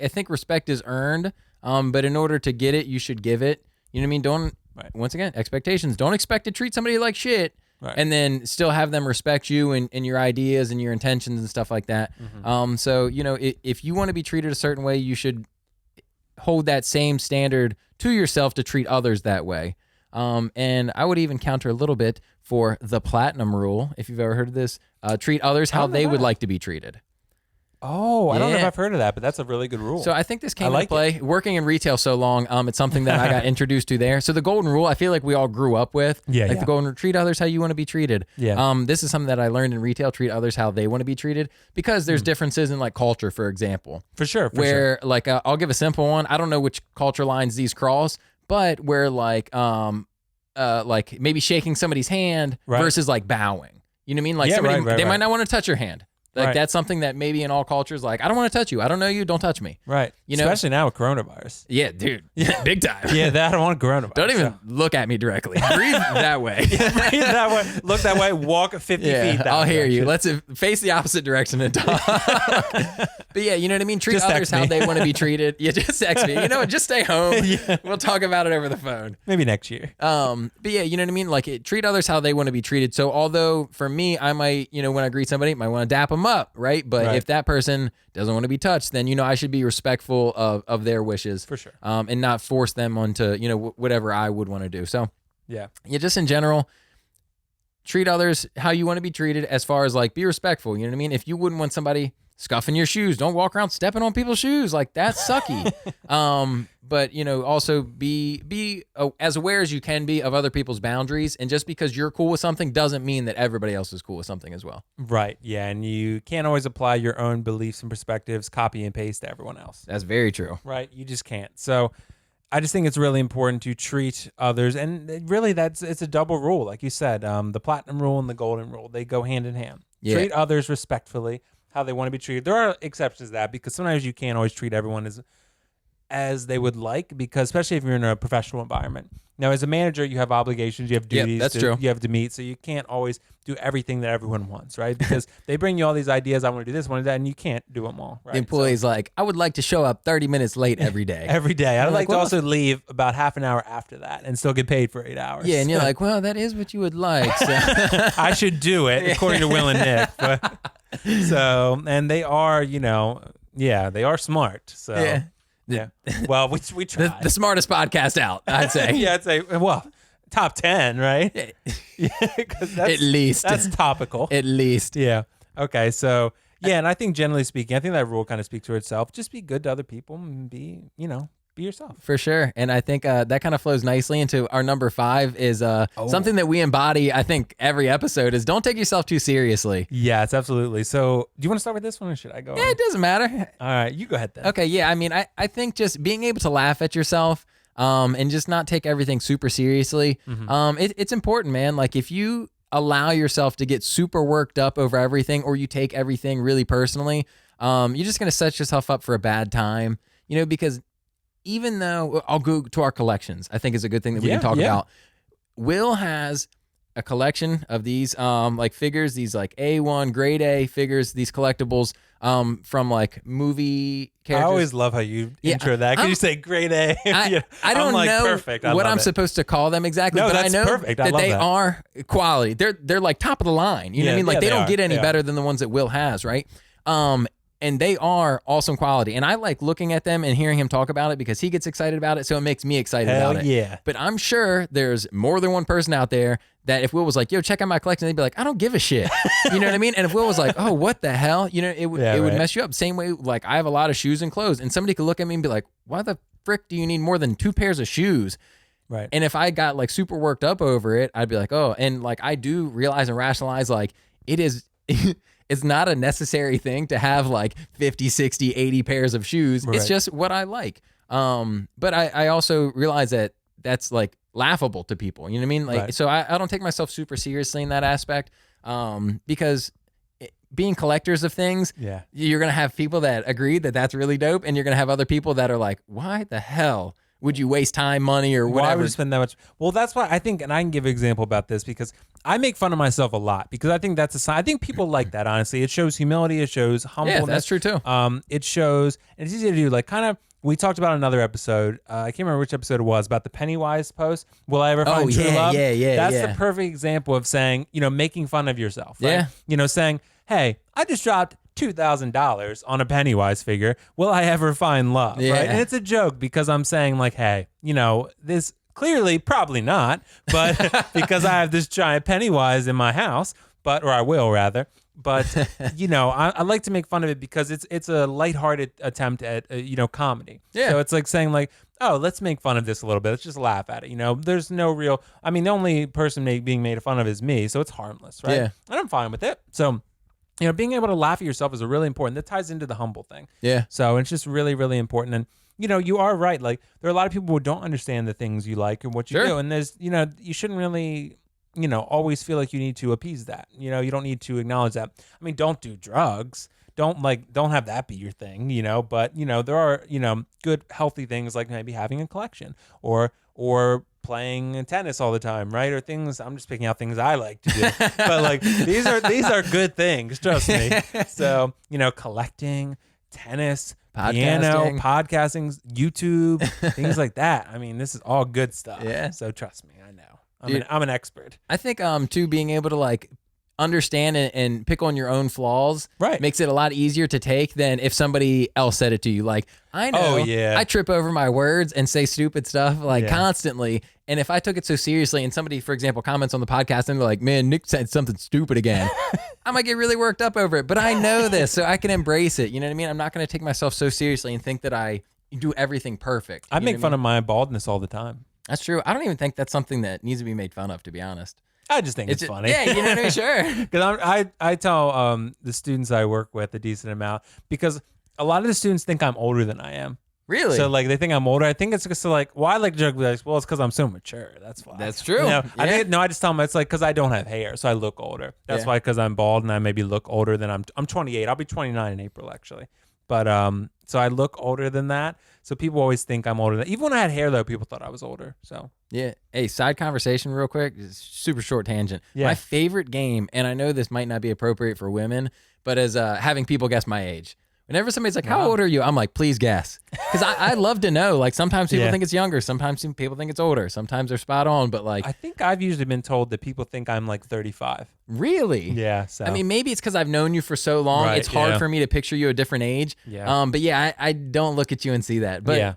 think respect is earned, but in order to get it, you should give it. You know what I mean? Don't, once again, expectations. Don't expect to treat somebody like shit. Right. And then still have them respect you and your ideas and your intentions and stuff like that. Mm-hmm. So, if you want to be treated a certain way, you should hold that same standard to yourself to treat others that way. And I would even counter a little bit for the platinum rule. If you've ever heard of this, treat others how they would like to be treated. Oh, I don't know if I've heard of that, but that's a really good rule. So I think this came into play. Working in retail so long, it's something that I got introduced to there. So the golden rule, I feel like we all grew up with. The golden rule, treat others how you want to be treated. Yeah. This is something that I learned in retail, treat others how they want to be treated, because there's differences in like culture, for example. For sure. Like I'll give a simple one. I don't know which culture lines these cross, but where like maybe shaking somebody's hand versus like bowing. You know what I mean? Like somebody, they might not want to touch your hand. Like that's something that maybe in all cultures, like, I don't want to touch you. I don't know you. Don't touch me. Right. Especially now with coronavirus. Yeah, dude. Yeah, big time. I don't want coronavirus. Don't even look at me directly. Breathe that way. Breathe that way. Look that way. Walk 50 feet that I'll hear you. Let's face the opposite direction and talk. But yeah, you know what I mean? Treat others how they want to be treated. Yeah, just text me. You know what? Just stay home. We'll talk about it over the phone. Maybe next year. But yeah, you know what I mean? Like, treat others how they want to be treated. So although for me, I might, when I greet somebody, might want to dap them up, right? But if that person doesn't want to be touched, then, I should be respectful of their wishes. For sure. And not force them onto, whatever I would want to do. So yeah, just in general, treat others how you want to be treated, as far as like, be respectful. You know what I mean? If you wouldn't want somebody scuffing your shoes, don't walk around stepping on people's shoes. Like, that's sucky. But, also be as aware as you can be of other people's boundaries. And just because you're cool with something doesn't mean that everybody else is cool with something as well. Right. Yeah. And you can't always apply your own beliefs and perspectives, copy and paste to everyone else. That's very true. Right. You just can't. So I just think it's really important to treat others. And really, it's a double rule. Like you said, the platinum rule and the golden rule, they go hand in hand. Yeah. Treat others respectfully, how they want to be treated. There are exceptions to that, because sometimes you can't always treat everyone as they would like, because especially if you're in a professional environment. Now, as a manager, you have obligations, you have duties you have to meet, so you can't always do everything that everyone wants, right? Because they bring you all these ideas, I want to do this, I want to do that, and you can't do them all, right? The employee's like, I would like to show up 30 minutes late every day. Every day. I'd like to also leave about half an hour after that and still get paid for 8 hours. Yeah, and you're like, well, that is what you would like. So. I should do it, according to Will and Nick. But, and they are, they are smart, so... Yeah. Well, we try. The smartest podcast out, I'd say. I'd say, well, top 10, right? Yeah, at least. That's topical. At least. Yeah. Okay. So, Yeah, and I think generally speaking, I think that rule kind of speaks for itself. Just be good to other people and be yourself. For sure. And I think that kind of flows nicely into our number 5 is something that we embody, I think, every episode is don't take yourself too seriously. Yeah, it's absolutely. So do you want to start with this one or should I go on? It doesn't matter. All right, you go ahead then. Okay, yeah. I mean, I think just being able to laugh at yourself and just not take everything super seriously, it's important, man. Like if you allow yourself to get super worked up over everything or you take everything really personally, you're just going to set yourself up for a bad time, because even though I'll go to our collections, I think is a good thing that we can talk about. Will has a collection of these like figures, these like A1 grade A figures, these collectibles from like movie characters. I always love how you intro that. Can you say grade A? I don't know perfect. what I'm supposed to call them exactly, but I know perfect. that they are quality. They're like top of the line. You know what I mean? Like they don't get any better than the ones that Will has, right? And they are awesome quality. And I like looking at them and hearing him talk about it because he gets excited about it, so it makes me excited about it. Yeah. But I'm sure there's more than one person out there that if Will was like, yo, check out my collection, they'd be like, I don't give a shit. You know what I mean? And if Will was like, oh, what the hell? It would mess you up. Same way, like I have a lot of shoes and clothes, and somebody could look at me and be like, why the frick do you need more than 2 pairs of shoes? Right. And if I got like super worked up over it, I'd be like, oh, and like I do realize and rationalize like it is... It's not a necessary thing to have like 50, 60, 80 pairs of shoes. Right. It's just what I like. But I also realize that that's like laughable to people. You know what I mean? Like, so I don't take myself super seriously in that aspect because being collectors of things, you're going to have people that agree that that's really dope. And you're going to have other people that are like, why the hell would you waste time, money, or whatever? Why would you spend that much? Well, that's why I think, and I can give an example about this because I make fun of myself a lot because I think that's a sign. I think people like that, honestly. It shows humility. It shows humbleness. Yeah, that's true too. It shows, and it's easy to do, like kind of, we talked about another episode. I can't remember which episode it was, about the Pennywise post. Will I ever find true love? Yeah. That's the perfect example of saying, making fun of yourself. Right? Yeah. Saying, hey, I just dropped $2,000 on a Pennywise figure. Will I ever find love? Yeah. Right? And it's a joke because I'm saying like, hey, this clearly probably not, but because I have this giant Pennywise in my house, or I will rather. But I like to make fun of it because it's a lighthearted attempt at comedy. Yeah. So it's like saying like, oh, let's make fun of this a little bit. Let's just laugh at it. There's no real. I mean, the only person being made fun of is me, so it's harmless, right? Yeah. And I'm fine with it. So. Being able to laugh at yourself is really important. That ties into the humble thing. Yeah. So it's just really, really important. And, you are right. Like, there are a lot of people who don't understand the things you like and what you do. And there's, you shouldn't really, always feel like you need to appease that. You don't need to acknowledge that. I mean, don't do drugs. Don't have that be your thing, But, there are, good, healthy things like maybe having a collection or playing tennis all the time, right? Or things, I'm just picking out things I like to do. But like these are good things, trust me. So, collecting, tennis, piano, podcasting, YouTube, things like that. I mean, this is all good stuff. Yeah. So trust me, I know. I'm an expert. I think too, being able to like understand and pick on your own flaws makes it a lot easier to take than if somebody else said it to you. Like, I know I trip over my words and say stupid stuff constantly. And if I took it so seriously and somebody, for example, comments on the podcast and they're like, man, Nick said something stupid again, I might get really worked up over it. But I know this, so I can embrace it. You know what I mean? I'm not going to take myself so seriously and think that I do everything perfect. I make fun of my baldness all the time. That's true. I don't even think that's something that needs to be made fun of, to be honest. I just think it's funny. Yeah, you know what I mean? Sure. Because I tell the students I work with a decent amount because a lot of the students think I'm older than I am. Really? So like they think I'm older. I think it's just like, well, I like to joke like, well, it's because I'm so mature. That's why. That's true. I just tell them it's like because I don't have hair, so I look older. That's why, because I'm bald and I maybe look older than I'm 28. I'll be 29 in April actually. But so I look older than that. So people always think I'm older than. Even when I had hair though, people thought I was older. So yeah. Hey, side conversation real quick. Super short tangent. Yeah. My favorite game, and I know this might not be appropriate for women, but as having people guess my age. Whenever somebody's like, how old are you? I'm like, please guess. Because I love to know. Like, sometimes people think it's younger. Sometimes people think it's older. Sometimes they're spot on. But like, I think I've usually been told that people think I'm like 35. Really? Yeah. So I mean, maybe it's because I've known you for so long. Right, it's hard for me to picture you a different age. Yeah. But yeah, I don't look at you and see that. But yeah.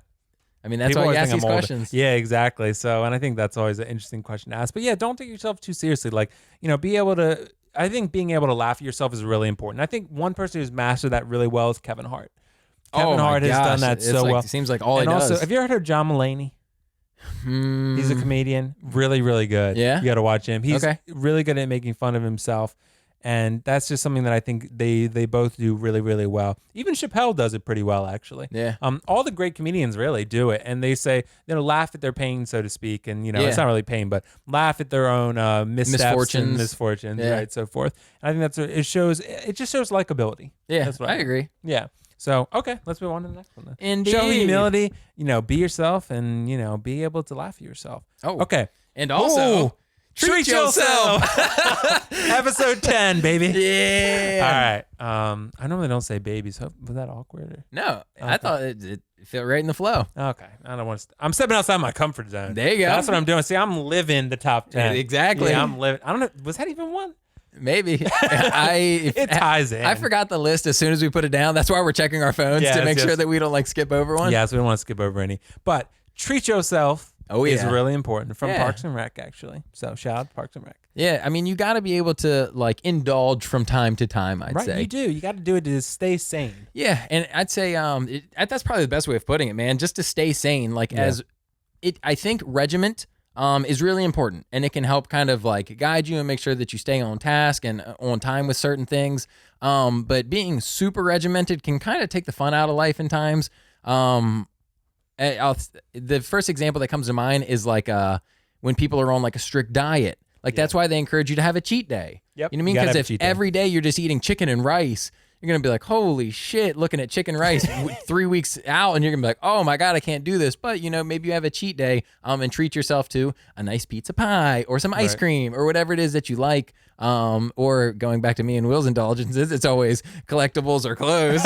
I mean, that's People why you always ask think these I'm older. questions. Yeah, exactly. So, and I think that's always an interesting question to ask. But yeah, don't take yourself too seriously. Like, be able to, I think being able to laugh at yourself is really important. I think one person who's mastered that really well is Kevin Hart. Kevin Hart has done that so well. It seems like all and he also, does. have you ever heard of John Mulaney? He's a comedian, really, really good. Yeah? You got to watch him. He's Okay. really good at making fun of himself, and that's just something that I think they both do really, really well. Even Chappelle does it pretty well, actually. Yeah. All the great comedians really do it, and they say, laugh at their pain, so to speak, and it's not really pain, but laugh at their own missteps and misfortunes, right, so forth. And I think it just shows likability. Yeah, That's what I agree. Yeah. So, okay, let's move on to the next one then. Indeed. Show humility, be yourself and, be able to laugh at yourself. Oh. Okay. And also, treat yourself. Episode 10, baby. Yeah. All right. I normally don't say babies. Was that awkward? Or? No, I thought it fit right in the flow. Okay. I don't want to. I'm stepping outside my comfort zone. There you go. That's what I'm doing. See, I'm living the top 10. Exactly. Yeah, I'm living. I don't know. Was that even one? Maybe. It ties in. I forgot the list as soon as we put it down. That's why we're checking our phones to make sure that we don't skip over one. Yeah, so we don't want to skip over any. But treat yourself is really important from Parks and Rec, actually. So shout out to Parks and Rec. Yeah, I mean, you got to be able to indulge from time to time, I'd say. Right, you do. You got to do it to stay sane. Yeah, and I'd say that's probably the best way of putting it, man. Just to stay sane, I think regiment is really important, and it can help kind of guide you and make sure that you stay on task and on time with certain things. But being super regimented can kind of take the fun out of life in times. The first example that comes to mind is when people are on a strict diet. That's why they encourage you to have a cheat day. Yep. You know what I mean? Because if every day you're just eating chicken and rice, you're going to be like, holy shit, looking at chicken rice 3 weeks out, and you're going to be like, oh my God, I can't do this. But, maybe you have a cheat day and treat yourself to a nice pizza pie or some ice cream or whatever it is that you like. Or going back to me and Will's indulgences, it's always collectibles or clothes.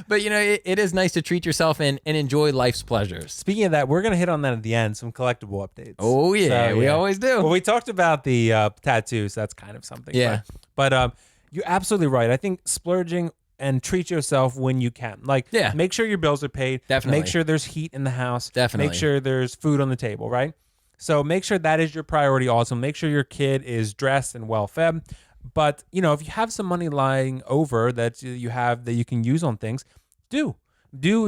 But, it is nice to treat yourself and enjoy life's pleasures. Speaking of that, we're going to hit on that at the end, some collectible updates. Oh, yeah, we always do. Well, we talked about the tattoos. That's kind of something. Yeah. But you're absolutely right. I think splurging and treat yourself when you can. Make sure your bills are paid. Definitely. Make sure there's heat in the house. Definitely. Make sure there's food on the table, right? So make sure that is your priority also. Make sure your kid is dressed and well fed. But, if you have some money lying over that you have that you can use on things, do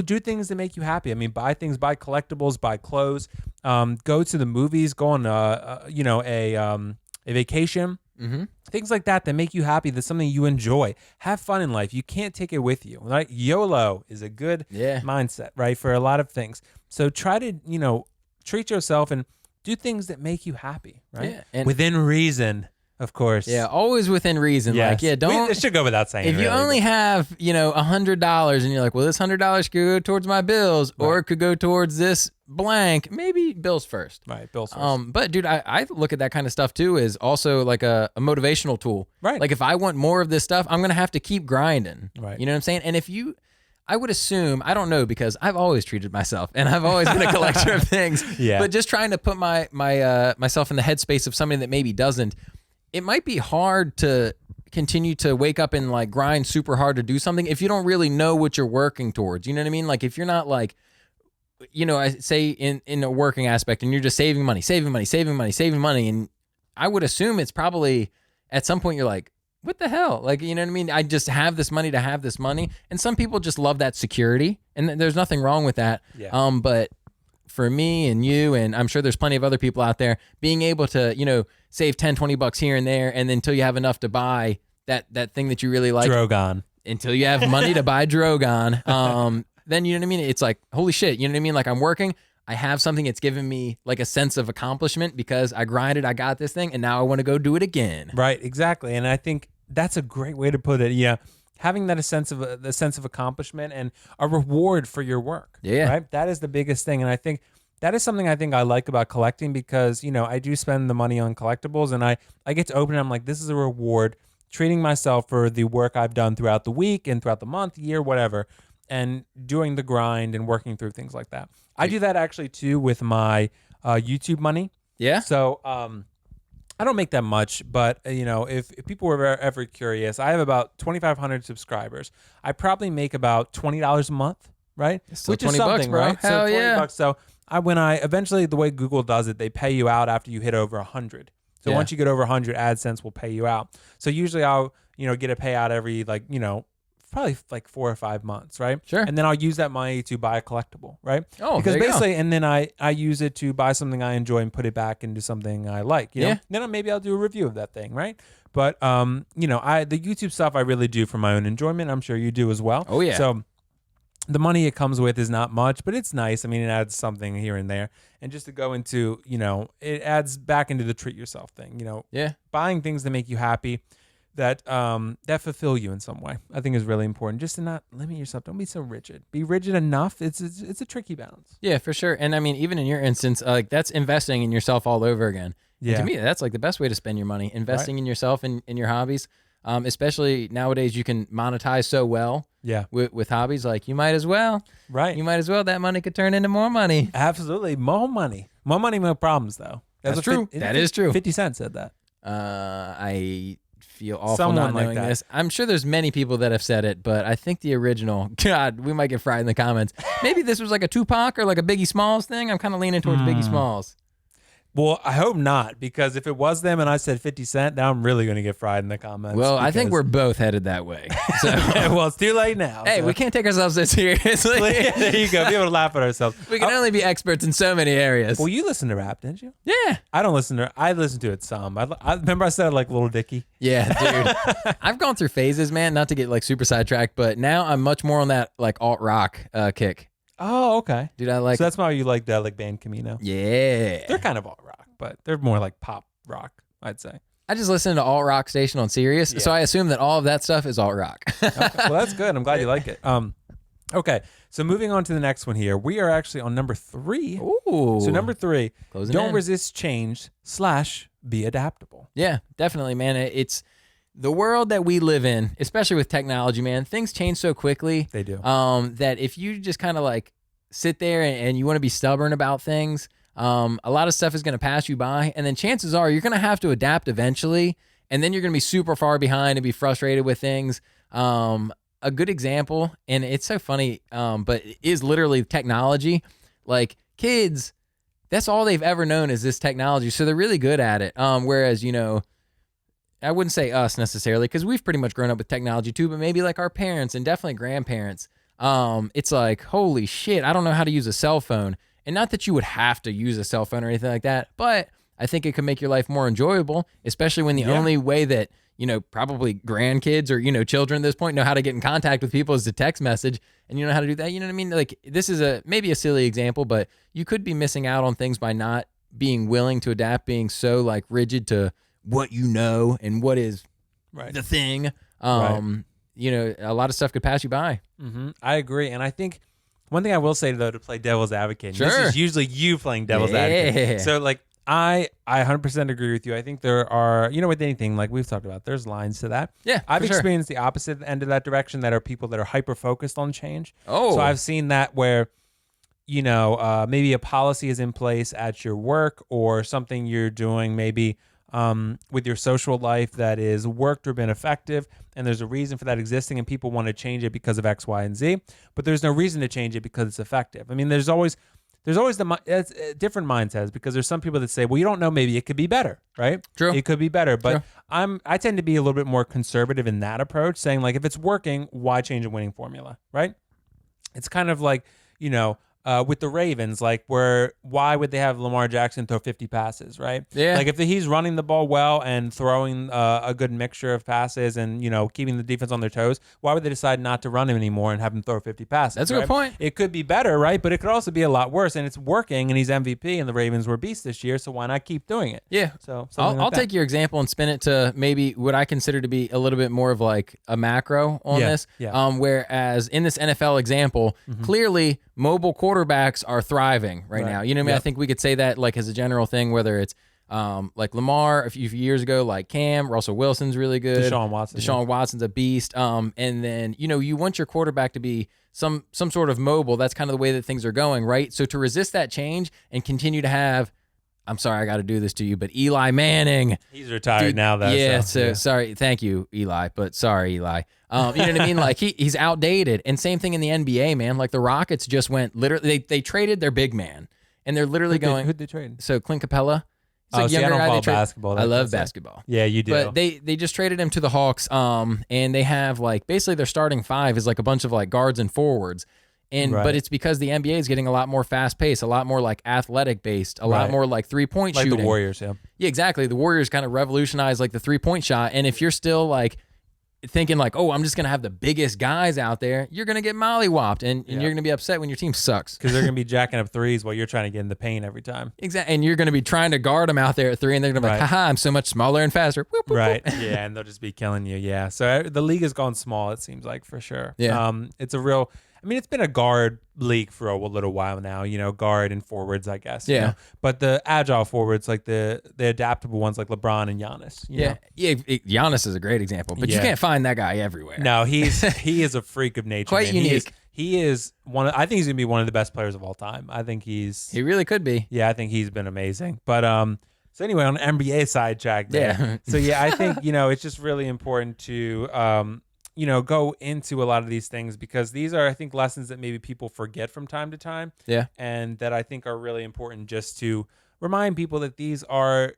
things that make you happy. I mean, buy things, buy collectibles, buy clothes, go to the movies, go on a vacation. Mm-hmm. Things like that make you happy. That's something you enjoy. Have fun in life. You can't take it with you. Right? YOLO is a good mindset, right, for a lot of things. So try to, treat yourself and do things that make you happy, right? Yeah, and within reason, of course. Yeah, always within reason. Yes. Don't. It should go without saying. If you only have, $100 and you're like, well, this $100 could go towards my bills, or it could go towards this blank. Maybe bills first. Right, bills first. But dude, I look at that kind of stuff too as also like a motivational tool. Right. Like if I want more of this stuff, I'm gonna have to keep grinding. Right. You know what I'm saying? And I would assume, I don't know, because I've always treated myself and I've always been a collector of things. Yeah. But just trying to put myself in the headspace of somebody that maybe doesn't, it might be hard to continue to wake up and grind super hard to do something if you don't really know what you're working towards. You know what I mean? Like if you're not I say in a working aspect and you're just saving money. And I would assume it's probably at some point you're like, what the hell? You know what I mean? I just have this money to have this money. And some people just love that security, and there's nothing wrong with that. Yeah. But for me and you, and I'm sure there's plenty of other people out there, being able to, save 10, 20 bucks here and there, and then until you have enough to buy that thing that you really like. Drogon. Until you have money to buy Drogon. Then, you know what I mean? It's like, holy shit, you know what I mean? Like I'm working, I have something that's given me a sense of accomplishment because I grinded, I got this thing, and now I want to go do it again. Right, exactly. And I think that's a great way to put it. Yeah. Having that the sense of accomplishment and a reward for your work. Yeah. Right? That is the biggest thing. And I think that is something I like about collecting because, I do spend the money on collectibles and I get to open it. I'm like, this is a reward, treating myself for the work I've done throughout the week and throughout the month, year, whatever, and doing the grind and working through things like that. I do that actually too with my YouTube money. Yeah. So I don't make that much, but if people were ever curious, I have about 2,500 subscribers. I probably make about $20 a month, right? Which is something, bro. Right? Hell so $20. Yeah. So when I eventually, the way Google does it, they pay you out after you hit over 100. So Yeah. once you get over 100, AdSense will pay you out. So usually I'll, get a payout every probably like 4 or 5 months, right? Sure. And then I'll use that money to buy a collectible, right? Oh, because there you go. basically, and then I use it to buy something I enjoy and put it back into something I like. You know? Yeah. Then maybe I'll do a review of that thing, right? But the YouTube stuff I really do for my own enjoyment. I'm sure you do as well. Oh, yeah. So the money it comes with is not much, but it's nice. I mean, it adds something here and there. And just to go into, it adds back into the treat yourself thing. Yeah. Buying things that make you happy, that fulfill you in some way, I think is really important. Just to not limit yourself. Don't be so rigid. Be rigid enough. It's a tricky balance. Yeah, for sure. And I mean, even in your instance, like that's investing in yourself all over again. Yeah. And to me, that's like the best way to spend your money, investing in yourself and in your hobbies. Especially nowadays, you can monetize so well. Yeah. With hobbies, like you might as well. Right. You might as well. That money could turn into more money. Absolutely. More money, more problems, though. That's true. That is true. 50 Cent said that. I feel awful Someone not like knowing that. this. I'm sure there's many people that have said it, but I think the original, God, we might get fried in the comments. Maybe this was like a Tupac or like a Biggie Smalls thing. I'm kind of leaning towards Biggie Smalls. Well, I hope not, because if it was them and I said 50 Cent, now I'm really going to get fried in the comments. Well, I think we're both headed that way. So, well, it's too late now. hey, so. we can't take ourselves so seriously. There you go. Be able to laugh at ourselves. We can only be experts in so many areas. Well, you listen to rap, didn't you? Yeah. I don't listen to. I listen to it some. I remember I said I like Little Dicky. Yeah, dude. I've gone through phases, man. Not to get like super sidetracked, but now I'm much more on that like alt rock kick. Oh, okay. Dude, I like. So that's why you like that like band Camino. Yeah. They're kind of alt rock, but they're more like pop rock, I'd say. I just listen to alt rock station on Sirius, so I assume that all of that stuff is alt rock. Okay. Well, that's good. I'm glad you like it. Okay. So moving on to the next one here, we are actually on number 3. Ooh. So number 3, Closing don't in. resist change / be adaptable. Yeah, definitely, man. It's the world that we live in, especially with technology, man. Things change so quickly. They do. That if you just kind of like sit there and you want to be stubborn about things, a lot of stuff is going to pass you by, and then chances are you're going to have to adapt eventually, and then you're going to be super far behind and be frustrated with things. A good example, and it's so funny, but it is literally technology. Like kids, that's all they've ever known is this technology, so they're really good at it. Whereas, I wouldn't say us necessarily, because we've pretty much grown up with technology too, but maybe like our parents and definitely grandparents. It's like, holy shit, I don't know how to use a cell phone. And not that you would have to use a cell phone or anything like that, but I think it can make your life more enjoyable, especially when the only way that, probably grandkids or, children at this point know how to get in contact with people is to text message, and you know how to do that. You know what I mean? Like, this is maybe a silly example, but you could be missing out on things by not being willing to adapt, being so like rigid to what you know and what is the thing. A lot of stuff could pass you by. Mm-hmm. I agree. And I think one thing I will say, though, to play devil's advocate, Sure. this is usually you playing devil's advocate. So, like, I 100% agree with you. I think there are, with anything, like we've talked about, there's lines to that. Yeah, I've for sure. experienced the opposite end of that direction, that are people that are hyper-focused on change. Oh. So I've seen that where, maybe a policy is in place at your work, or something you're doing maybe with your social life that is worked or been effective, and there's a reason for that existing, and people want to change it because of X, Y, and Z, but there's no reason to change it because it's effective. I mean, there's always different mindsets, because there's some people that say, well, you don't know, maybe it could be better, right? True. It could be better, but True. I tend to be a little bit more conservative in that approach, saying like, if it's working, why change a winning formula, right? It's kind of like, with the Ravens, like why would they have Lamar Jackson throw 50 passes, right? Yeah. Like if he's running the ball well and throwing a good mixture of passes and, keeping the defense on their toes, why would they decide not to run him anymore and have him throw 50 passes? That's a good point. It could be better, right? But it could also be a lot worse, and it's working, and he's MVP, and the Ravens were beasts this year, so why not keep doing it? Yeah. So I'll take your example and spin it to maybe what I consider to be a little bit more of like a macro on this. Yeah. Whereas in this NFL example, clearly mobile quarterbacks are thriving right now. You know what I mean? Yep. I think we could say that like as a general thing, whether it's like Lamar a few years ago, like Cam, Russell Wilson's really good. Deshaun Watson's a beast. And then, you want your quarterback to be some sort of mobile. That's kind of the way that things are going, right? So to resist that change and continue to have, I'm sorry, I got to do this to you, but Eli Manning. He's retired now, though. Yeah, sorry. Thank you, Eli, but sorry, Eli. You know what I mean? Like he's outdated. And same thing in the NBA, man. Like the Rockets just went literally, they traded their big man, and they're literally Who'd they trade? So Clint Capella, He's like see, I younger don't guy. follow They trade. basketball. I love That's it. basketball. Yeah, you do. But they just traded him to the Hawks. And they have like basically their starting five is like a bunch of like guards and forwards. And but Right. it's because the NBA is getting a lot more fast paced, a lot more like athletic based, a lot Right. more like 3-point Like shooting. the Warriors, yeah. Yeah, exactly. The Warriors kind of revolutionized like the 3-point shot. And if you're still like thinking like, oh, I'm just gonna have the biggest guys out there, you're gonna get mollywopped, and you're gonna be upset when your team sucks Because they're going to be jacking up threes while you're trying to get in the paint every time. Exactly, and you're gonna be trying to guard them out there at 3, and they're gonna be like, Right. haha, I'm so much smaller and faster. Whoop, whoop, Right. whoop. Yeah, and they'll just be killing you. Yeah. So the league has gone small, it seems like, for sure. Yeah. It's a real, I mean, it's been a guard league for a little while now, guard and forwards, I guess. Yeah. But the agile forwards, like the adaptable ones like LeBron and Giannis. Yeah, Giannis is a great example, but you Yeah. can't find that guy everywhere. No, he is a freak of nature. Quite man. unique. He is I think he's going to be one of the best players of all time. I think He really could be. I think he's been amazing. But so anyway, on the NBA sidetrack there. Yeah. So yeah, I think, it's just really important to go into a lot of these things, because these are, I think, lessons that maybe people forget from time to time. Yeah. And that I think are really important just to remind people that these are,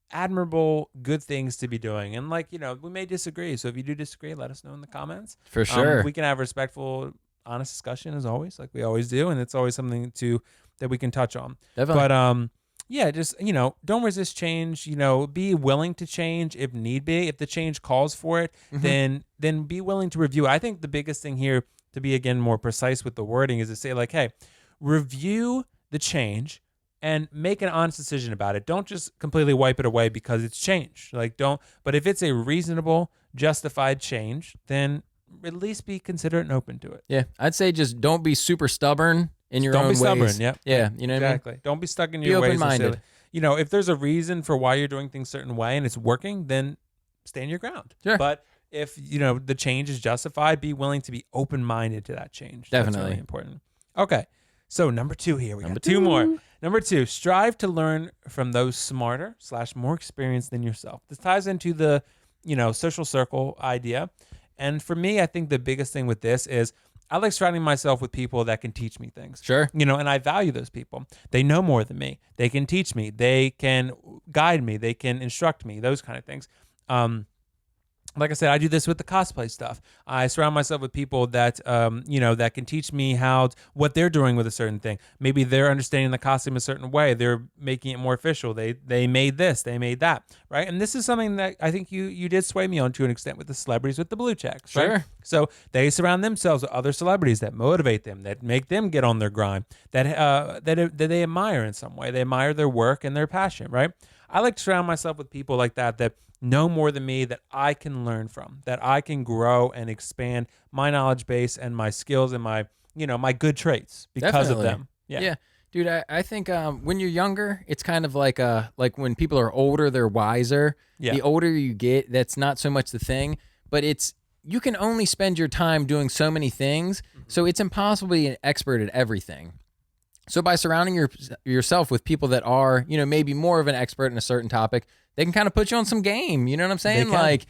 admirable, good things to be doing. And we may disagree. So if you do disagree, let us know in the comments. For sure. We can have respectful, honest discussion as always, like we always do. And it's always something that we can touch on. Definitely. But yeah, just, don't resist change, be willing to change if need be. If the change calls for it, then be willing to review. I think the biggest thing here, to be again more precise with the wording, is to say like, hey, review the change and make an honest decision about it. Don't just completely wipe it away because it's changed. But if it's a reasonable, justified change, then at least be considerate and open to it. Yeah, I'd say just don't be super stubborn in your own ways. Don't be stubborn, yeah. Yeah, you know what I mean? Exactly. Don't be stuck in Be your ways. open-minded. If there's a reason for why you're doing things a certain way and it's working, then stand your ground. Sure. But if, the change is justified, be willing to be open-minded to that change. That's Definitely. really important. Okay. So number 2 here. We got 2 more. Number 2, strive to learn from those smarter / more experienced than yourself. This ties into the, social circle idea. And for me, I think the biggest thing with this is I like surrounding myself with people that can teach me things. Sure. And I value those people. They know more than me. They can teach me. They can guide me. They can instruct me, those kind of things. Like I said, I do this with the cosplay stuff. I surround myself with people that, that can teach me what they're doing with a certain thing. Maybe they're understanding the costume a certain way. They're making it more official. They made this, they made that, right? And this is something that I think you did sway me on to an extent with the celebrities with the blue checks, right? Sure. So they surround themselves with other celebrities that motivate them, that make them get on their grind, that they admire in some way. They admire their work and their passion, right? I like to surround myself with people like that know more than me, that I can learn from, that I can grow and expand my knowledge base and my skills and my, my good traits because Definitely. of them. Yeah. Dude, I think when you're younger, it's kind of like when people are older, they're wiser. Yeah. The older you get, that's not so much the thing, but you can only spend your time doing so many things, so it's impossible to be an expert at everything. So by surrounding yourself with people that are, maybe more of an expert in a certain topic, they can kind of put you on some game. You know what I'm saying? Like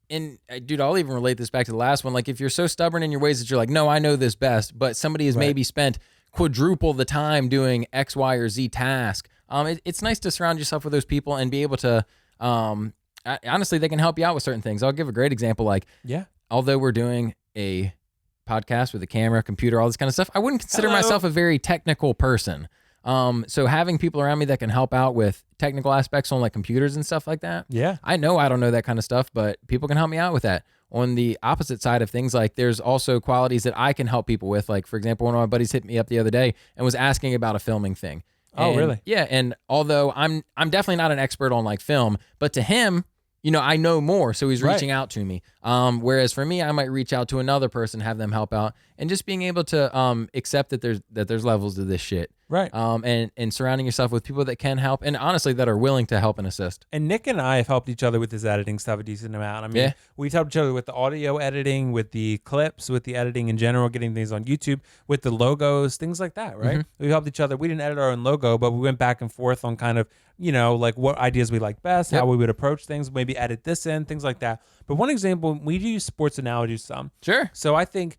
dude, I'll even relate this back to the last one. Like if you're so stubborn in your ways that you're like, no, I know this best, but somebody has maybe spent quadruple the time doing X, Y, or Z task. It's nice to surround yourself with those people and be able to, honestly, they can help you out with certain things. I'll give a great example. Like, although we're doing a podcast with a camera, computer, all this kind of stuff, I wouldn't consider myself a very technical person. So having people around me that can help out with technical aspects on like computers and stuff like that. Yeah. I know I don't know that kind of stuff, but people can help me out with that. On the opposite side of things, like there's also qualities that I can help people with. Like, for example, one of my buddies hit me up the other day and was asking about a filming thing. Oh, really? Yeah. And although I'm definitely not an expert on like film, but to him, I know more, so he's reaching out to me. Whereas for me, I might reach out to another person, have them help out, and just being able to accept that there's levels to this shit. Right. And surrounding yourself with people that can help, and honestly, that are willing to help and assist. And Nick and I have helped each other with this editing stuff a decent amount. I mean, we've helped each other with the audio editing, with the clips, with the editing in general, getting things on YouTube, with the logos, things like that, right? We helped each other. We didn't edit our own logo, but we went back and forth on kind of, like what ideas we like best, how we would approach things, maybe edit this in, things like that. But one example, we use sports analogies some. Sure. So I think,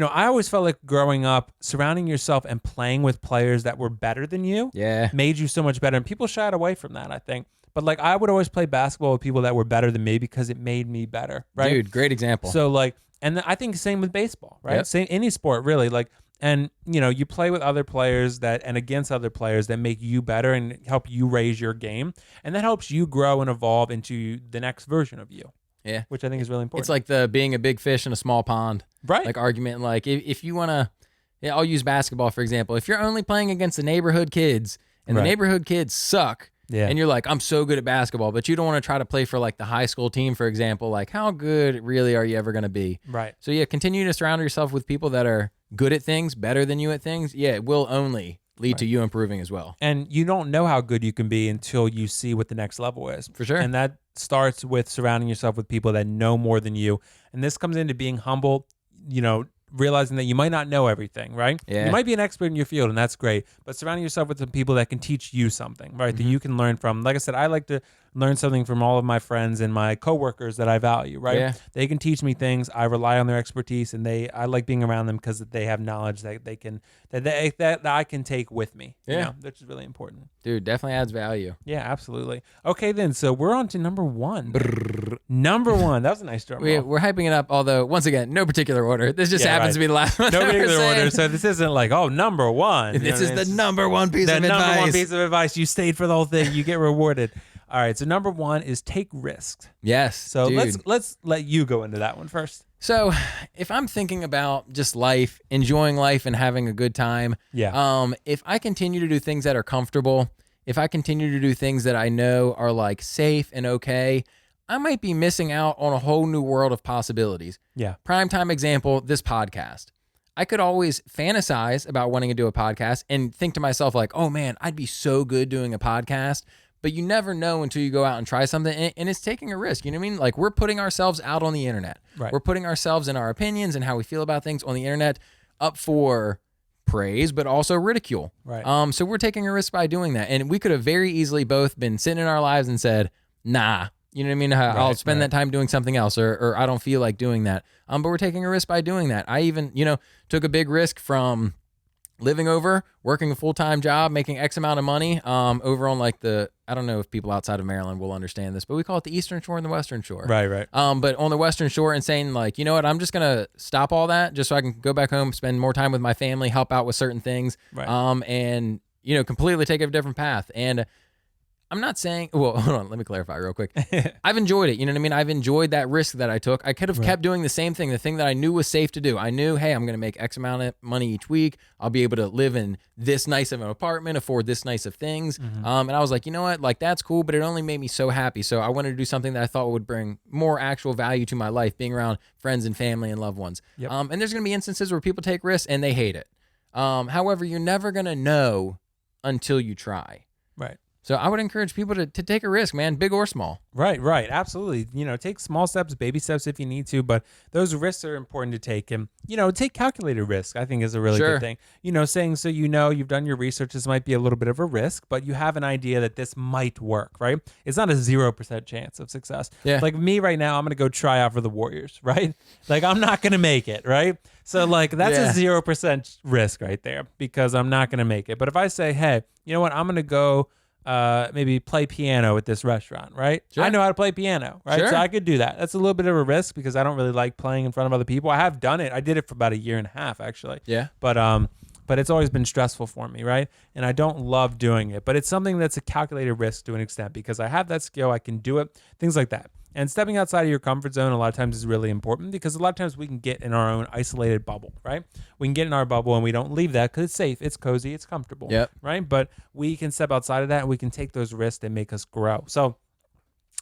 I always felt like growing up, surrounding yourself and playing with players that were better than you made you so much better. And people shied away from that, I think. But like, I would always play basketball with people that were better than me because it made me better, right? Dude, great example. So like, and I think same with baseball, right? Yep. Same any sport really. Like, and you play with other players and against other players that make you better and help you raise your game, and that helps you grow and evolve into the next version of you. Yeah, which I think is really important. It's like the being a big fish in a small pond, right? Like argument. Like if you want to, I'll use basketball for example. If you're only playing against the neighborhood kids and the neighborhood kids suck. Yeah. And you're like, I'm so good at basketball, but you don't want to try to play for like the high school team, for example. Like, how good really are you ever going to be? Right. So yeah, continue to surround yourself with people that are good at things, better than you at things. Yeah, it will only lead to you improving as well. And you don't know how good you can be until you see what the next level is. For sure. And that starts with surrounding yourself with people that know more than you. And this comes into being humble, realizing that you might not know everything, right? Yeah. You might be an expert in your field, and that's great. But surrounding yourself with some people that can teach you something, right? That you can learn from. Like I said, I like to learn something from all of my friends and my coworkers that I value, right? Yeah. They can teach me things. I rely on their expertise, and I like being around them because they have knowledge that they can that I can take with me. Yeah. Which is really important. Dude, definitely adds value. Yeah, absolutely. Okay, then. So we're on to number one. Number one. That was a nice drum roll. We're hyping it up, although, once again, no particular order. This just happens to be the last one. No particular order. So this isn't like, number one. This is the number one piece of advice. The number one piece of advice. You stayed for the whole thing. You get rewarded. All right. So number one is take risks. Yes. So let's let you go into that one first. So if I'm thinking about just life, enjoying life and having a good time, if I continue to do things that are comfortable, if I continue to do things that I know are like safe and okay, I might be missing out on a whole new world of possibilities. Yeah. Primetime example, this podcast. I could always fantasize about wanting to do a podcast and think to myself like, oh man, I'd be so good doing a podcast. But you never know until you go out and try something. And it's taking a risk. You know what I mean? Like, we're putting ourselves out on the internet. Right. We're putting ourselves and our opinions and how we feel about things on the internet up for praise, but also ridicule. Right. So we're taking a risk by doing that. And we could have very easily both been sitting in our lives and said, nah, you know what I mean? I'll spend that time doing something else, or I don't feel like doing that. But we're taking a risk by doing that. I even, took a big risk from living over, working a full-time job, making X amount of money over on like I don't know if people outside of Maryland will understand this, but we call it the Eastern Shore and the Western Shore. Right. But on the Western Shore and saying like, you know what, I'm just going to stop all that just so I can go back home, spend more time with my family, help out with certain things, and, completely take a different path. And I'm not saying, well, hold on, let me clarify real quick. I've enjoyed it. You know what I mean? I've enjoyed that risk that I took. I could have kept doing the same thing, the thing that I knew was safe to do. I knew, hey, I'm going to make X amount of money each week. I'll be able to live in this nice of an apartment, afford this nice of things. And I was like, you know what? Like, that's cool, but it only made me so happy. So I wanted to do something that I thought would bring more actual value to my life, being around friends and family and loved ones. Yep. And there's going to be instances where people take risks and they hate it. However, you're never going to know until you try. Right. So I would encourage people to take a risk, man, big or small. Right. Absolutely. Take small steps, baby steps if you need to, but those risks are important to take. And, take calculated risk, I think is a really good thing. Saying so you've done your research, this might be a little bit of a risk, but you have an idea that this might work, right? It's not a 0% chance of success. Yeah. Like me right now, I'm going to go try out for the Warriors, right? Like I'm not going to make it, right? So like that's a 0% risk right there because I'm not going to make it. But if I say, hey, you know what, I'm going to go maybe play piano at this restaurant, right? Sure. I know how to play piano, right? Sure. So I could do that. That's a little bit of a risk because I don't really like playing in front of other people. I have done it. I did it for about a year and a half, actually. Yeah. But it's always been stressful for me, right? And I don't love doing it. But it's something that's a calculated risk to an extent because I have that skill. I can do it. Things like that. And stepping outside of your comfort zone a lot of times is really important because a lot of times we can get in our own isolated bubble, right? We can get in our bubble and we don't leave that because it's safe, it's cozy, it's comfortable, right? But we can step outside of that and we can take those risks that make us grow. So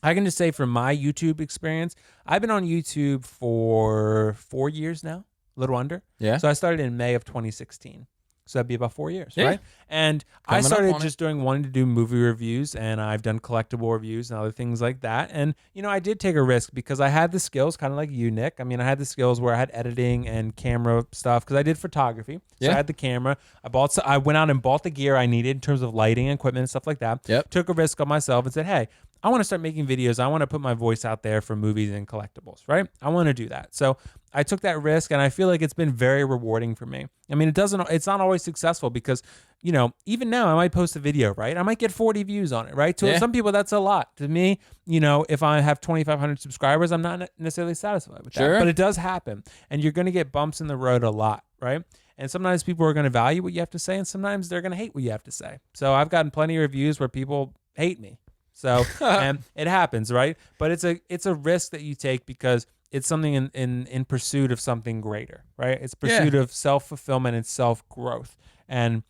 I can just say from my YouTube experience, I've been on YouTube for 4 years now, a little under. Yeah. So I started in May of 2016. So that'd be about 4 years, right? And I started just wanting to do movie reviews, and I've done collectible reviews and other things like that. And, I did take a risk because I had the skills, kind of like you, Nick. I mean, I had the skills where I had editing and camera stuff because I did photography. So I had the camera. I went out and bought the gear I needed in terms of lighting and equipment and stuff like that. Yep. Took a risk on myself and said, hey, I want to start making videos. I want to put my voice out there for movies and collectibles, right? I want to do that. So I took that risk, and I feel like it's been very rewarding for me. I mean, it's not always successful because, even now I might post a video, right? I might get 40 views on it, right? To some people, that's a lot. To me, if I have 2,500 subscribers, I'm not necessarily satisfied with that. But it does happen, and you're going to get bumps in the road a lot, right? And sometimes people are going to value what you have to say, and sometimes they're going to hate what you have to say. So I've gotten plenty of reviews where people hate me. So and it happens, right? But it's a risk that you take because it's something in pursuit of something greater, right? It's pursuit of self-fulfillment and self-growth. And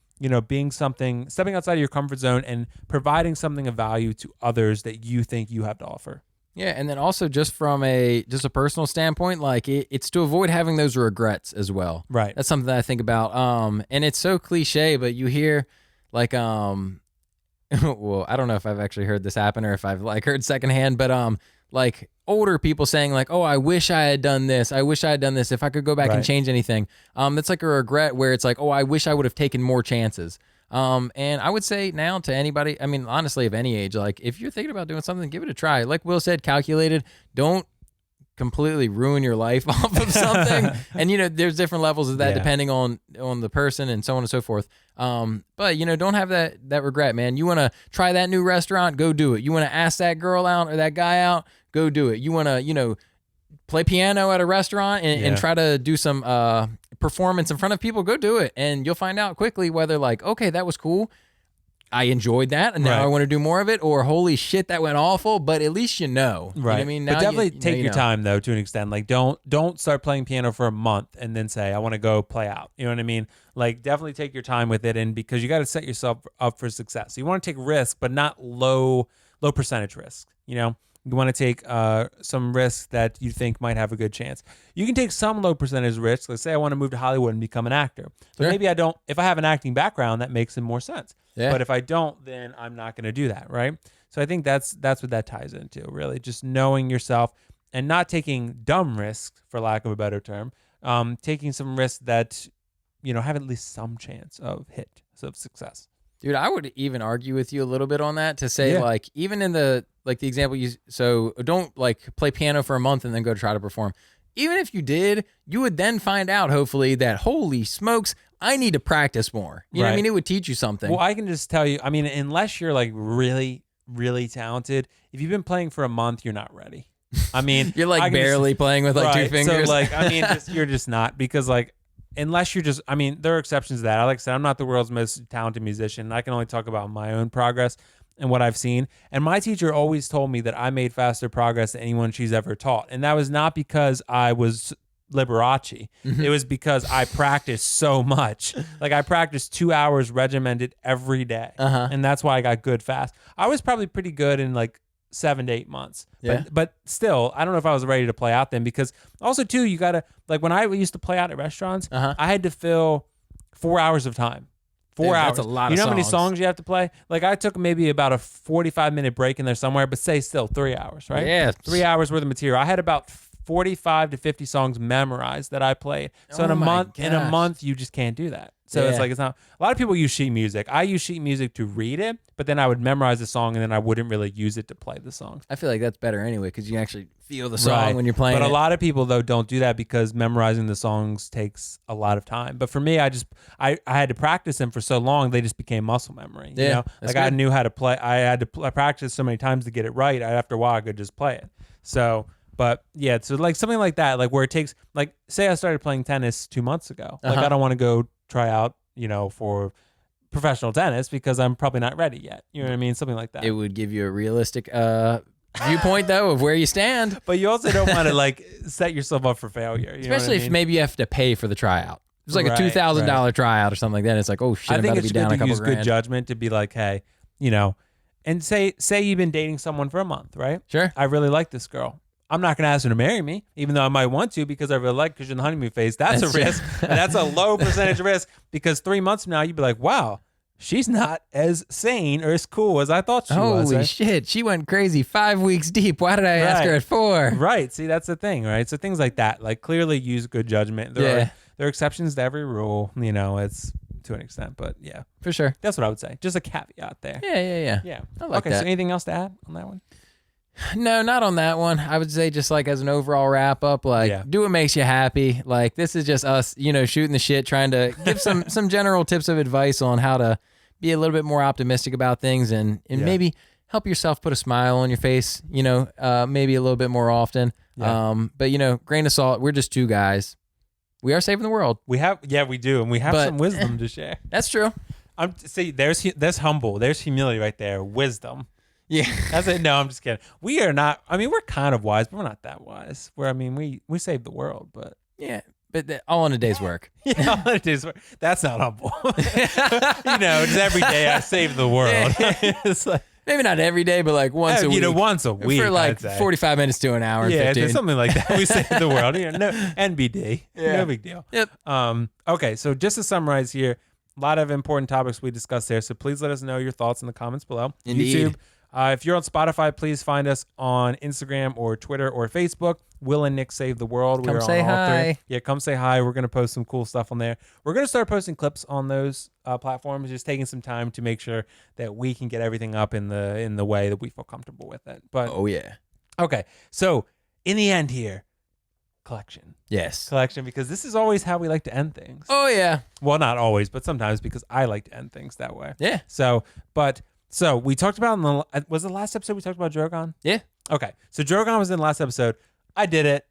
stepping outside of your comfort zone and providing something of value to others that you think you have to offer. Yeah, and then also just from a personal standpoint, like it's to avoid having those regrets as well. Right. That's something that I think about. And it's so cliche, but you hear like well, I don't know if I've actually heard this happen or if I've like heard secondhand, but like older people saying like, "Oh, I wish I had done this. I wish I had done this. If I could go back and change anything." That's like a regret where it's like, "Oh, I wish I would have taken more chances." And I would say now to anybody, I mean, honestly, of any age, like if you're thinking about doing something, give it a try. Like Will said, calculated. Don't completely ruin your life off of something. And there's different levels of that depending on the person and so on and so forth. But don't have that regret, man. You want to try that new restaurant, go do it. You want to ask that girl out or that guy out, go do it. You want to play piano at a restaurant and try to do some performance in front of people, go do it. And you'll find out quickly whether like, okay, that was cool, I enjoyed that, and now I want to do more of it, or holy shit, that went awful, but at least you know. Right. You know what I mean? Now but definitely take your time, though, to an extent. Like, don't start playing piano for a month and then say, I want to go play out. You know what I mean? Like, definitely take your time with it, and because you got to set yourself up for success. You want to take risk, but not low percentage risk. You want to take some risks that you think might have a good chance. You can take some low percentage risks. Let's say I want to move to Hollywood and become an actor. But maybe I don't. If I have an acting background, that makes more sense. Yeah. But if I don't, then I'm not going to do that, right? So I think that's what that ties into, really. Just knowing yourself and not taking dumb risks, for lack of a better term. Taking some risks that, have at least some chance of success. Dude, I would even argue with you a little bit on that to say, like, even in the example so don't like play piano for a month and then go try to perform. Even if you did, you would then find out, hopefully, that holy smokes, I need to practice more. You know what I mean? It would teach you something. Well, I can just tell you, I mean, unless you're like really, really talented, if you've been playing for a month, you're not ready. I mean, you're like barely playing with like two fingers. So like, I mean, you're just not, because like, unless you're just, I mean, there are exceptions to that. Like I said, I'm not the world's most talented musician. I can only talk about my own progress and what I've seen. And my teacher always told me that I made faster progress than anyone she's ever taught. And that was not because I was Liberace. It was because I practiced so much. Like I practiced 2 hours regimented every day. And that's why I got good fast. I was probably pretty good in like 7 to 8 months. But still, I don't know if I was ready to play out then, because also too, you gotta, like when I used to play out at restaurants, I had to fill 4 hours of time. 4 hours. That's a lot of songs. You know how many songs you have to play? Like I took maybe about a 45-minute break in there somewhere, but say still 3 hours, right? Yeah. 3 hours worth of material. I had about 45 to 50 songs memorized that I played. So in a month, you just can't do that. So it's like, it's not, a lot of people use sheet music. I use sheet music to read it, but then I would memorize the song and then I wouldn't really use it to play the song. I feel like that's better anyway, because you actually feel the song when you're playing But a lot of people though don't do that because memorizing the songs takes a lot of time. But for me, I had to practice them for so long, they just became muscle memory. Yeah, you know? Like I knew how to play. I had to practice so many times to get it right. After a while, I could just play it. So, but yeah, so like something like that, like where it takes, like say I started playing tennis 2 months ago. Like I don't want to go try out, for professional tennis because I'm probably not ready yet. You know what I mean? Something like that. It would give you a realistic viewpoint though of where you stand. But you also don't want to like set yourself up for failure. Especially if maybe you have to pay for the tryout. It's like a $2,000 tryout or something like that. It's like, oh shit, I'm about to be down a couple grand. I think it's good to use good judgment to be like, hey, and say you've been dating someone for a month, right? Sure. I really like this girl. I'm not going to ask her to marry me, even though I might want to because I really like, because you're in the honeymoon phase. That's a risk. And that's a low percentage risk, because 3 months from now, you'd be like, wow, she's not as sane or as cool as I thought she was. Holy shit. She went crazy 5 weeks deep. Why did I ask her at 4? Right. See, that's the thing, right? So things like that, like clearly use good judgment. There are exceptions to every rule. It's to an extent, but yeah. For sure. That's what I would say. Just a caveat there. Yeah. Yeah. I like that. So anything else to add on that one? No, not on that one. I would say just like as an overall wrap up, like do what makes you happy. Like this is just us, shooting the shit, trying to give some general tips of advice on how to be a little bit more optimistic about things and maybe help yourself put a smile on your face, maybe a little bit more often. Yeah. But grain of salt, we're just two guys. We are saving the world. We do. And we have some wisdom to share. That's true. There's humble. There's humility right there. Wisdom. Yeah. That's it. No, I'm just kidding. We are not, we're kind of wise, but we're not that wise. We save the world, but. Yeah. But all in a day's work. Yeah, all in a day's work. That's not humble. Just every day I save the world. It's like, maybe not every day, but like once a week. Once a week. For like 45 minutes to an hour. Yeah, 15. something like that. We save the world. No NBD. Yeah. No big deal. Yep. Okay, so just to summarize here, a lot of important topics we discussed there. So please let us know your thoughts in the comments below. Indeed. YouTube. If you're on Spotify, please find us on Instagram or Twitter or Facebook. Will and Nick Save the World. Come say hi. Yeah, come say hi. We're going to post some cool stuff on there. We're going to start posting clips on those platforms, just taking some time to make sure that we can get everything up in the way that we feel comfortable with it. But oh, yeah. Okay, so in the end here, collection. Yes. Collection, because this is always how we like to end things. Oh, yeah. Well, not always, but sometimes because I like to end things that way. Yeah. So we talked about was the last episode we talked about Drogon? Yeah. Okay. So Drogon was in the last episode. I did it.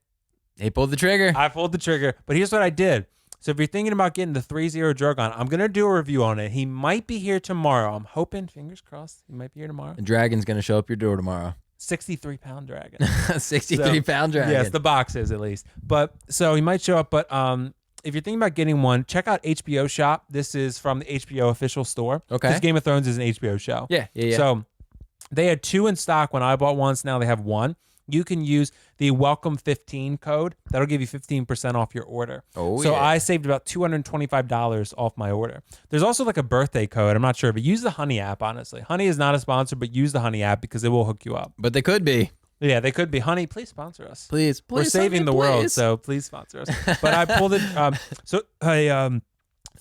He pulled the trigger. I pulled the trigger. But here's what I did. So if you're thinking about getting the 3-0 Drogon, I'm going to do a review on it. He might be here tomorrow. I'm hoping, fingers crossed, he might be here tomorrow. The dragon's going to show up your door tomorrow. 63-pound dragon. 63-pound dragon. Yes, the box is at least. But so he might show up. But if you're thinking about getting one, check out HBO Shop. This is from the HBO official store. Okay. Because Game of Thrones is an HBO show. Yeah. So they had 2 in stock when I bought one. So now they have 1. You can use the Welcome 15 code. That'll give you 15% off your order. So I saved about $225 off my order. There's also like a birthday code. I'm not sure, but use the Honey app, honestly. Honey is not a sponsor, but use the Honey app because it will hook you up. But they could be. Yeah, they could be. Honey, please sponsor us. Please. We're saving the world, so please sponsor us. But I pulled it. So a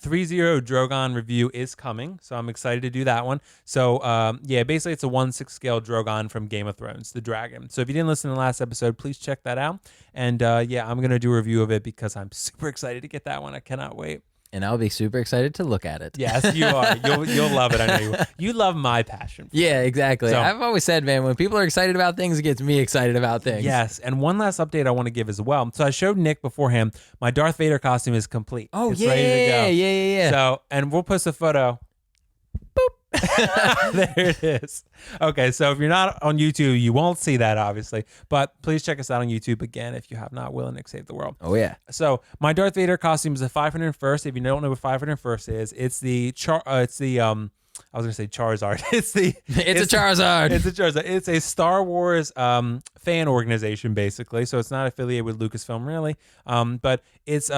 3-0 Drogon review is coming, so I'm excited to do that one. So basically it's a 1/6 scale Drogon from Game of Thrones, the dragon. So if you didn't listen to the last episode, please check that out. And I'm gonna do a review of it because I'm super excited to get that one. I cannot wait. And I'll be super excited to look at it. Yes, you are. You'll love it. I know you will. You love my passion. Yeah, exactly. So, I've always said, man, when people are excited about things, it gets me excited about things. Yes, and one last update I want to give as well. So I showed Nick beforehand, my Darth Vader costume is complete. Oh, it's yeah, ready to go. Yeah. So, and we'll post a photo. Boop. There it is. Okay, so if you're not on YouTube, you won't see that, obviously. But please check us out on YouTube again if you have not. Will and Nick Save the World. Oh, yeah. So my Darth Vader costume is a 501st. If you don't know what 501st is, it's I was gonna say Charizard. It's a Charizard. It's a Charizard. It's a Star Wars fan organization, basically. So it's not affiliated with Lucasfilm, really. But it's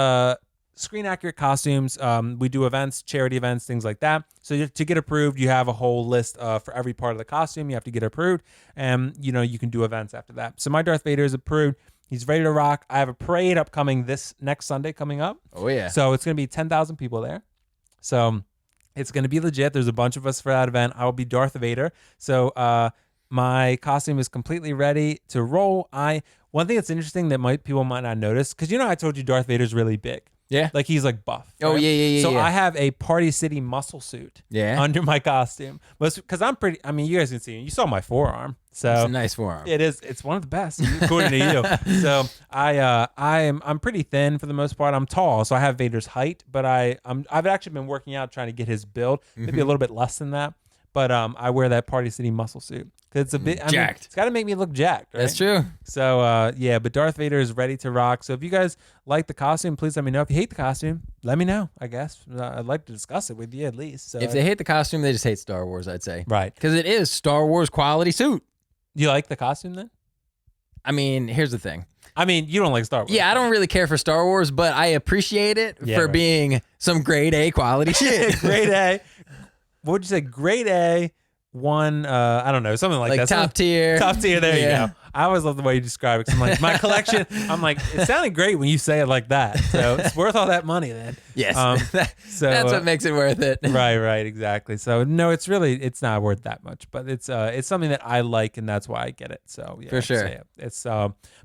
screen accurate costumes. We do events, charity events, things like that. So to get approved, you have a whole list for every part of the costume. You have to get approved, and you can do events after that. So my Darth Vader is approved. He's ready to rock. I have a parade upcoming this next Sunday coming up. Oh yeah. So it's gonna be 10,000 people there. So it's going to be legit. There's a bunch of us for that event. I will be Darth Vader. So my costume is completely ready to roll. One thing that's interesting that people might not notice, because I told you Darth Vader's really big. Yeah. Like he's like buff. Oh, right? yeah. So I have a Party City muscle suit under my costume. Because I'm pretty, you guys can see, you saw my forearm. So it's a nice forearm. It is. It's one of the best, according to you. So I'm pretty thin for the most part. I'm tall, so I have Vader's height, but I've actually been working out trying to get his build, maybe a little bit less than that. But I wear that Party City muscle suit. It's a bit jacked. It's got to make me look jacked, right? That's true. So but Darth Vader is ready to rock. So if you guys like the costume, please let me know. If you hate the costume, let me know. I guess I'd like to discuss it with you at least. So if they hate the costume, they just hate Star Wars, I'd say. Right. Because it is Star Wars quality suit. You like the costume then? Here's the thing. You don't like Star Wars. Yeah, I don't really care for Star Wars, but I appreciate it for being some grade A quality shit. Grade A. What would you say? Grade A. one, I don't know, something like that. Top tier. Top tier. There Yeah. you go. I always love the way you describe it. 'Cause I'm like, my collection, I'm like, it sounded great when you say it like that. So it's worth all that money then. Yes. So That's what makes it worth it. right, exactly. So no, it's not worth that much, but it's something that I like, and that's why I get it. So yeah, For sure. so, yeah, it's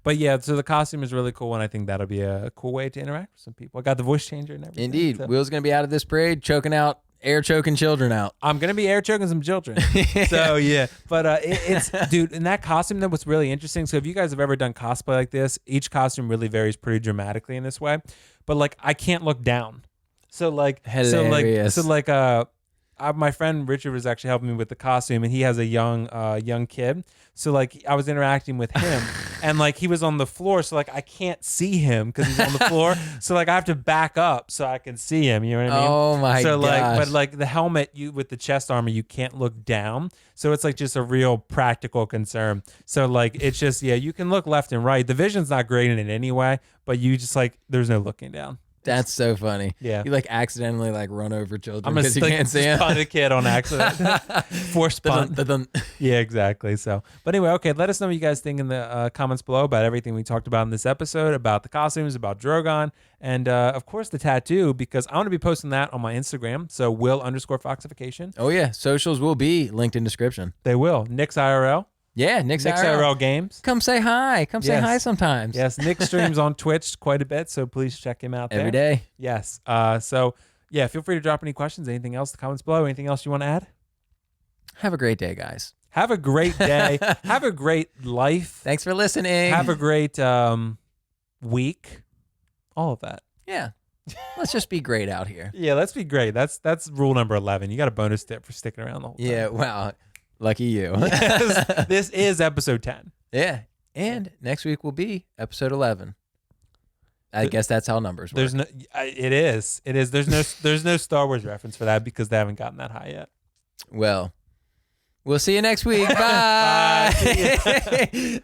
but yeah, so the costume is really cool, and I think that'll be a cool way to interact with some people. I got the voice changer and everything. Indeed. So. Will's going to be out of this parade, air choking children out. I'm gonna be air choking some children. So yeah, but it's dude, in that costume, that was really interesting. So if you guys have ever done cosplay like this, each costume really varies pretty dramatically in this way. But like, I can't look down. So like, Hilarious. my friend Richard was actually helping me with the costume, and he has a young kid. So like, I was interacting with him, and like, he was on the floor, so like, I can't see him because he's on the floor. So like, I have to back up so I can see him. You know what I mean? Oh my so like, gosh. but like the helmet, with the chest armor, you can't look down. So it's like just a real practical concern. So like, it's just you can look left and right. The vision's not great in it anyway, but you just like, there's no looking down. That's so funny. Yeah. You like accidentally like run over children I'm because you can't see them. punt a kid on accident. Force punt. Yeah, exactly. So, but anyway, okay. Let us know what you guys think in the comments below about everything we talked about in this episode, about the costumes, about Drogon, and of course the tattoo, because I want to be posting that on my Instagram. So Will_Foxification. Oh yeah, socials will be linked in description. They will. Nick's IRL. Yeah, Nick's IRL Games. Come say hi. Come say hi sometimes. Yes, Nick streams on Twitch quite a bit, so please check him out there. Every day. Yes. So, yeah, feel free to drop any questions, anything else in the comments below. Anything else you want to add? Have a great day, guys. Have a great day. Have a great life. Thanks for listening. Have a great week. All of that. Yeah. Let's just be great out here. Yeah, let's be great. That's rule number 11. You got a bonus tip for sticking around the whole time. Yeah, wow. Lucky you. This is episode 10. Yeah. And next week will be episode 11. I guess that's how numbers work. There's no it is. There's no Star Wars reference for that because they haven't gotten that high yet. Well, we'll see you next week. Bye. Bye.